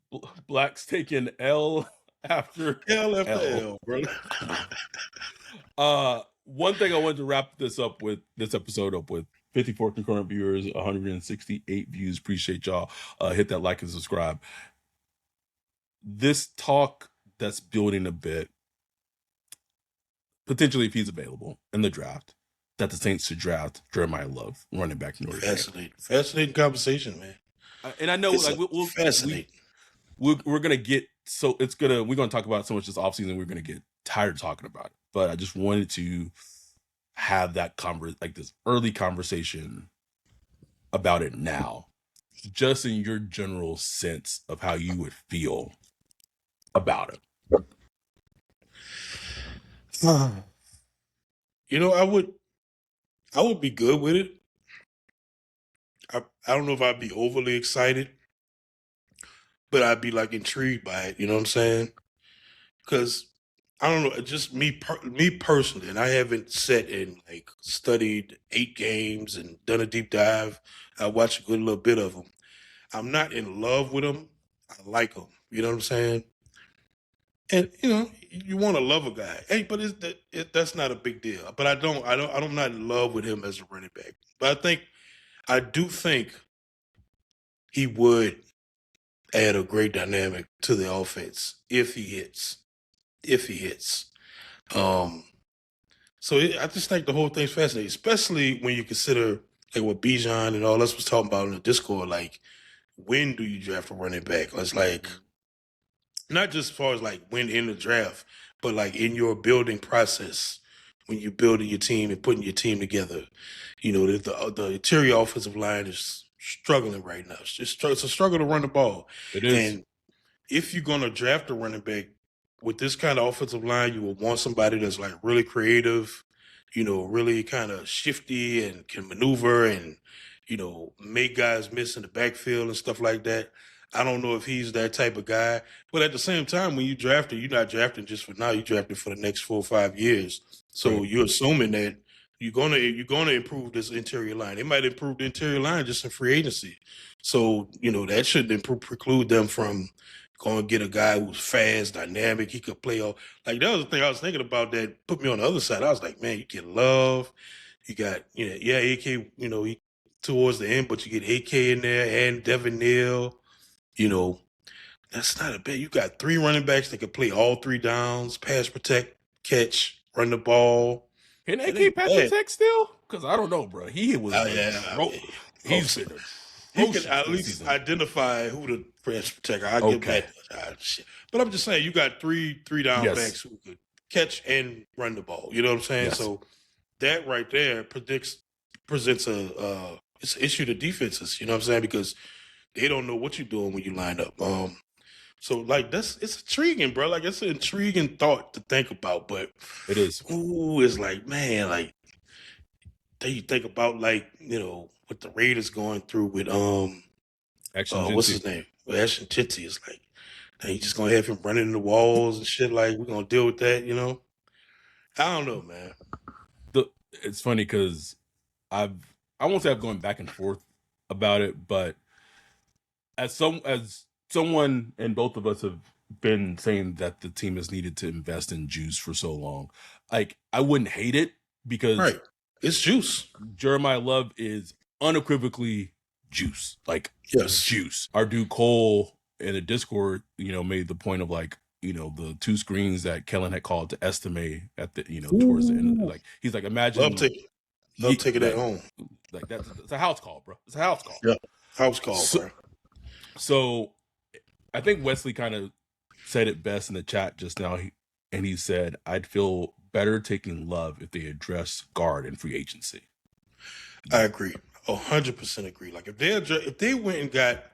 S1: Black's taking L after
S2: L, bro.
S1: One thing I wanted to wrap this episode up with: 54 concurrent viewers, 168 views. Appreciate y'all. Hit that like and subscribe. This talk that's building a bit, potentially if he's available in the draft, that the Saints should draft Jeremiah Love, running back from Notre Dame.
S2: Fascinating conversation, man.
S1: And I know, like, we'll fascinating. We're gonna get we're gonna talk about it so much this offseason. We're gonna get tired of talking about it. But I just wanted to have that this early conversation about it now, just in your general sense of how you would feel about it.
S2: I would be good with it. I don't know if I'd be overly excited, but I'd be like intrigued by it. You know what I'm saying? Because I don't know, just me personally, and I haven't sat and like studied 8 games and done a deep dive. I watched a good little bit of them. I'm not in love with them. I like him. You know what I'm saying? And you know, you want to love a guy, hey, but that's not a big deal. But I'm not in love with him as a running back. But I do think he would add a great dynamic to the offense if he hits. If he hits. Um, I just think the whole thing's fascinating, especially when you consider like what Bijan and all us was talking about in the Discord. Like, when do you draft a running back? It's like not just as far as like when in the draft, but like in your building process when you're building your team and putting your team together. You know, the interior offensive line is struggling right now. It's a struggle to run the ball.
S1: It is.
S2: And if you're going to draft a running back with this kind of offensive line, you will want somebody that's like really creative, you know, really kind of shifty and can maneuver and, you know, make guys miss in the backfield and stuff like that. I don't know if he's that type of guy, but at the same time, when you draft it, you're not drafting just for now. You drafted for the next 4 or 5 years. So
S1: Right.
S2: you're assuming that you're gonna improve this interior line. They might improve the interior line just in free agency. So you know that shouldn't preclude them from going to get a guy who's fast, dynamic. He could play all like that was the thing I was thinking about that put me on the other side. I was like, man, you get Love, you got AK, he towards the end, but you get AK in there and Devin Neal. You know, that's not a bad. You got 3 running backs that can play all 3 downs, pass, protect, catch, run the ball.
S1: Can
S2: That
S1: AK
S2: ain't
S1: pass
S2: bad.
S1: protect still? Because I don't know, bro. He was he's been
S2: He can
S1: atrocious
S2: at
S1: this
S2: least
S1: season.
S2: identify who the pass protector. I give
S1: Okay.
S2: that shit. But I'm just saying, you got three down
S1: Yes.
S2: backs who could catch and run the ball. You know what I'm saying?
S1: Yes.
S2: So that right there presents it's an issue to defenses. You know what I'm saying? Because they don't know what you're doing when you line up. So like it's intriguing, bro. Like it's an intriguing thought to think about. But
S1: It is.
S2: ooh, it's like, man, like then you think about like, you know, what the Raiders going through with
S1: Action
S2: what's
S1: Jinty.
S2: his name? With Ashton Titsy. It's like, now you just gonna have him running in the walls and shit. Like we're gonna deal with that, you know? I don't know, man.
S1: It's funny because I won't say I've gone back and forth about it, but as someone and both of us have been saying that the team has needed to invest in juice for so long, like I wouldn't hate it because
S2: Right. It's juice.
S1: Jeremiah Love is unequivocally juice, like
S2: Yes.
S1: juice. Our dude Cole in the Discord, you know, made the point of like, you know, the 2 screens that Kellen had called to estimate at the, you know, towards the end. Like he's like, imagine
S2: Love taking that home.
S1: Like it's a house call, bro. It's a house call.
S2: Yeah. House call, bro.
S1: So I think Wesley kind of said it best in the chat just now. He said, I'd feel better taking Love if they address guard in free agency.
S2: I agree. 100% agree. Like if they went and got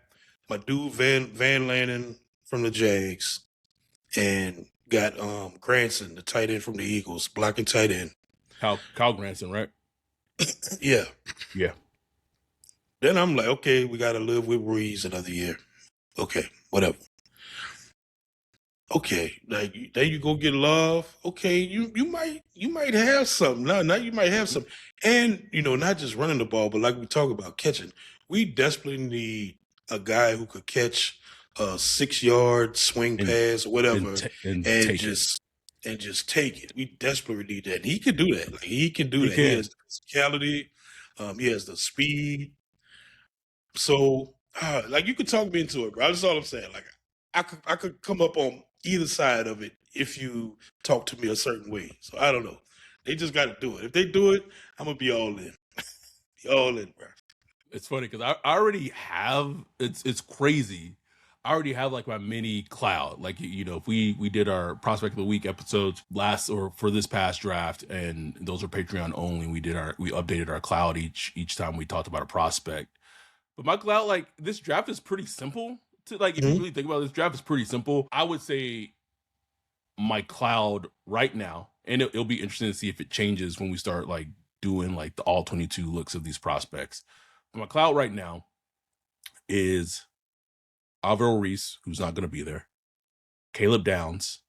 S2: my dude Van Lanen from the Jags and got Granson, the tight end from the Eagles, blocking tight end.
S1: Kyle Granson, right?
S2: Yeah.
S1: Yeah.
S2: Then I'm like, okay, we got to live with Ruiz another year. Okay, whatever. Okay, like then you go get Love. Okay, you might have something. Now you might have something, and you know, not just running the ball, but like we talk about catching. We desperately need a guy who could catch a 6-yard swing pass or whatever, and just take it. We desperately need that. And he can do that. Like he can do that. He has the physicality. He has the speed. So, like you could talk me into it, bro. That's all I'm saying. Like I could come up on either side of it if you talk to me a certain way. So I don't know. They just got to do it. If they do it, I'm gonna be all in. Be all in, bro.
S1: It's funny because I already have. It's crazy. I already have like my mini cloud. Like, you know, if we did our prospect of the week episodes for this past draft, and those are Patreon only. We updated our cloud each time we talked about a prospect. But my cloud, like this draft is pretty simple. If you really think about it, this draft is pretty simple. I would say my cloud right now, and it'll be interesting to see if it changes when we start like doing like the all 22 looks of these prospects. But my cloud right now is Alvaro Reese, who's not going to be there, Caleb Downs,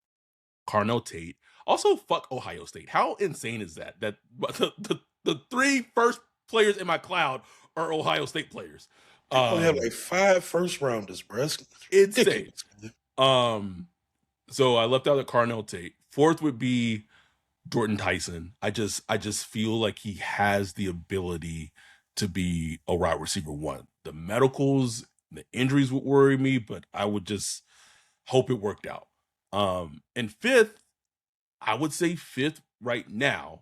S1: Carnell Tate. Also, fuck Ohio State. How insane is that? That the 3 first players in my cloud are Ohio State players.
S2: They only have
S1: Um,
S2: like 5 first rounders, bro. That's
S1: insane.
S2: ridiculous, man.
S1: So I left out the Carnell Tate. Fourth would be Jordan Tyson. I just feel like he has the ability to be a wide receiver one. The medicals, the injuries would worry me, but I would just hope it worked out. And fifth, I would say fifth right now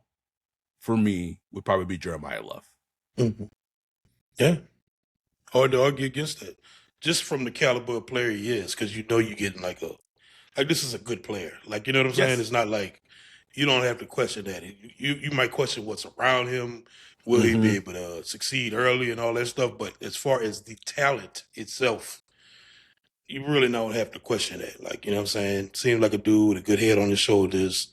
S1: for me would probably be Jeremiah Love.
S2: Mm-hmm. Yeah. Hard to argue against that. Just from the caliber of player he is, because you know you're getting like this is a good player. Like, you know what I'm saying?
S1: Yes.
S2: It's not like you don't have to question that. You might question what's around him. Will he be able to succeed early and all that stuff? But as far as the talent itself, you really don't have to question that. Like, you know what I'm saying? Seems like a dude with a good head on his shoulders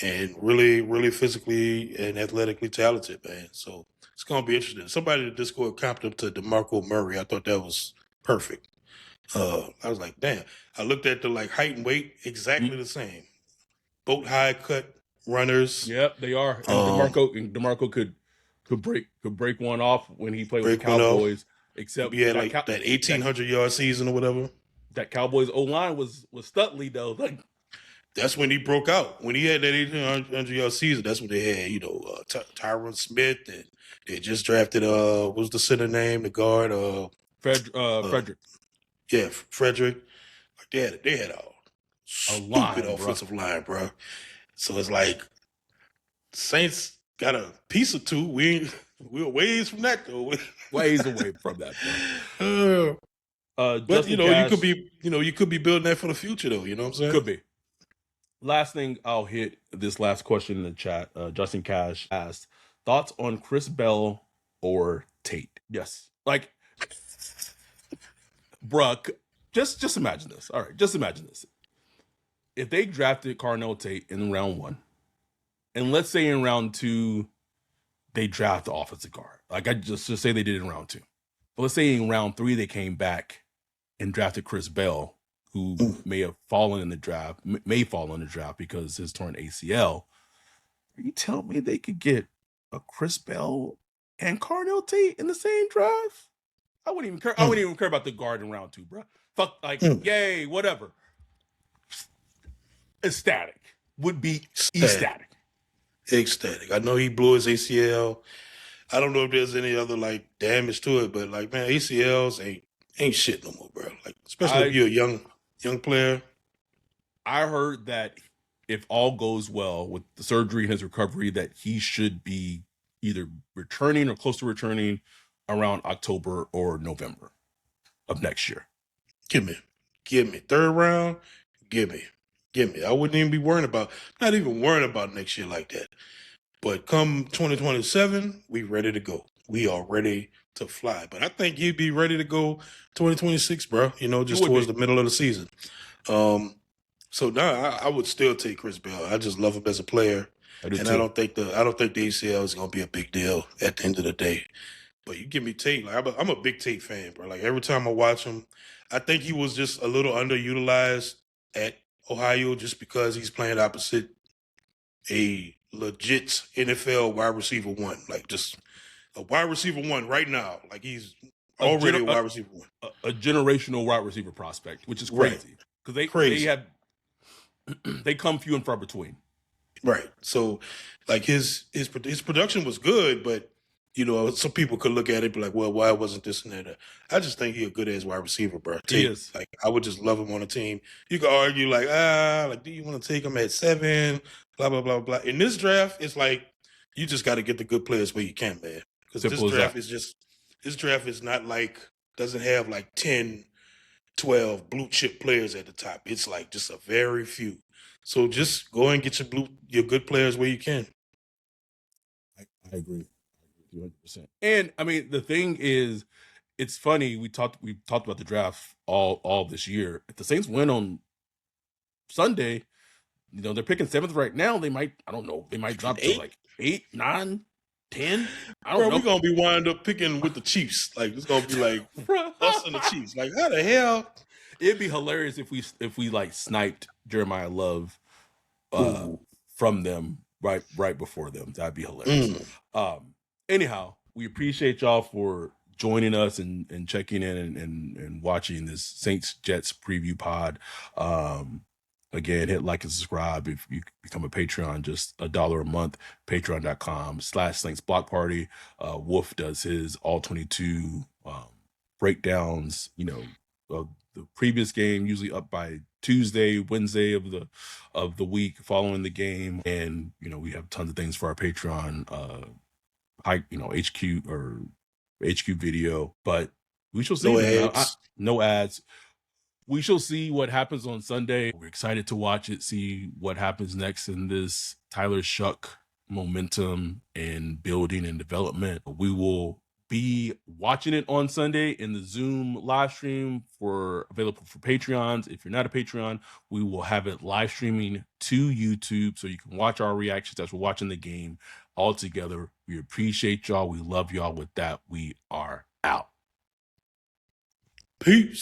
S2: and really, really physically and athletically talented, man. So it's going to be interesting. Somebody in the Discord compared him to DeMarco Murray. I thought that was perfect. I was like, damn. I looked at the like height and weight, exactly the same. Both high cut runners.
S1: Yep, they are. And DeMarco could break one off when he played with the
S2: Break one off.
S1: Cowboys. Except
S2: He had like that 1,800-yard season or whatever.
S1: That Cowboys O-line was Stutley though. Like,
S2: that's when he broke out. When he had that 1,800-yard season, that's when they had, Tyron Smith, and they just drafted what was the center name, the guard,
S1: Frederick.
S2: Yeah, Frederick. Like they had a stupid
S1: line,
S2: offensive line, bro. So it's like Saints got a piece or two. We're ways from that though.
S1: Ways away from that, bro.
S2: But
S1: Cash,
S2: you could be building that for the future though. You know what I'm saying?
S1: Could be. Last thing I'll hit this last question in the chat. Justin Cash asked, thoughts on Chris Bell or Tate? Yes. Like, bruh, just imagine this. All right, just imagine this. If they drafted Carnell Tate in round 1, and let's say in round 2, they draft the offensive guard. Like, I just say they did it in round 2. But let's say in round 3, they came back and drafted Chris Bell, who may fall in the draft because his torn ACL. Are you telling me they could get a Chris Bell and Carnell Tate in the same draft? I wouldn't even care. I wouldn't even care about the guard in round 2, bro. Fuck, like, yay, whatever. Ecstatic. Would be ecstatic.
S2: Ecstatic. I know he blew his ACL. I don't know if there's any other like damage to it, but like, man, ACLs ain't shit no more, bro. Like, especially if you're a young player.
S1: I heard that if all goes well with the surgery and his recovery, that he should be either returning or close to returning around October or November of next year.
S2: Give me 3rd round. Give me. I wouldn't even be not even worrying about next year like that. But come 2027, we ready to go. We are ready to fly. But I think he'd be ready to go 2026, bro. Just towards the middle of the season. So now I would still take Chris Bell. I just love him as a player. I don't think the ACL is gonna be a big deal at the end of the day. But you give me Tate, like I'm a big Tate fan, bro. Like every time I watch him, I think he was just a little underutilized at Ohio just because he's playing opposite a legit NFL wide receiver one, like just a wide receiver one right now. Like he's already a wide receiver one,
S1: a generational wide receiver prospect, which is crazy because they come few and far between.
S2: Right. So, like his production was good, but some people could look at it and be like, well, why wasn't this and that? I just think he's a good ass wide receiver, bro.
S1: He is.
S2: Like, I would just love him on a team. You could argue like, do you want to take him at 7? Blah, blah, blah, blah. In this draft, it's like, you just got to get the good players where you can, man. Because this draft is not like, doesn't have like 10, 12 blue chip players at the top. It's like just a very few. So just go and get your good players where you can.
S1: I agree. 200%. And I mean, the thing is, it's funny. We talked about the draft all this year. If the Saints win on Sunday, they're picking 7th right now. They might, I don't know, they might drop to like 8, 9, 10. I don't know.
S2: We're gonna be wind up picking with the Chiefs. Like it's gonna be like us and the Chiefs. Like how the hell?
S1: It'd be hilarious if we like sniped Jeremiah Love from them right before them. That'd be hilarious. Anyhow, we appreciate y'all for joining us and checking in and watching this Saints Jets preview pod. Again, hit like and subscribe. If you become a Patreon, just $1 a month, patreon.com/Saints Block Party. Wolf does his all 22 breakdowns, of the previous game, usually up by Tuesday, Wednesday of the week following the game. And, we have tons of things for our Patreon, HQ or HQ video, but we shall see. No ads. We shall see what happens on Sunday. We're excited to watch it, see what happens next in this Tyler Shough momentum and building and development. We will be watching it on Sunday in the Zoom live stream available for Patreons. If you're not a Patreon, we will have it live streaming to YouTube so you can watch our reactions as we're watching the game all together. We appreciate y'all. We love y'all. With that, we are out.
S2: Peace.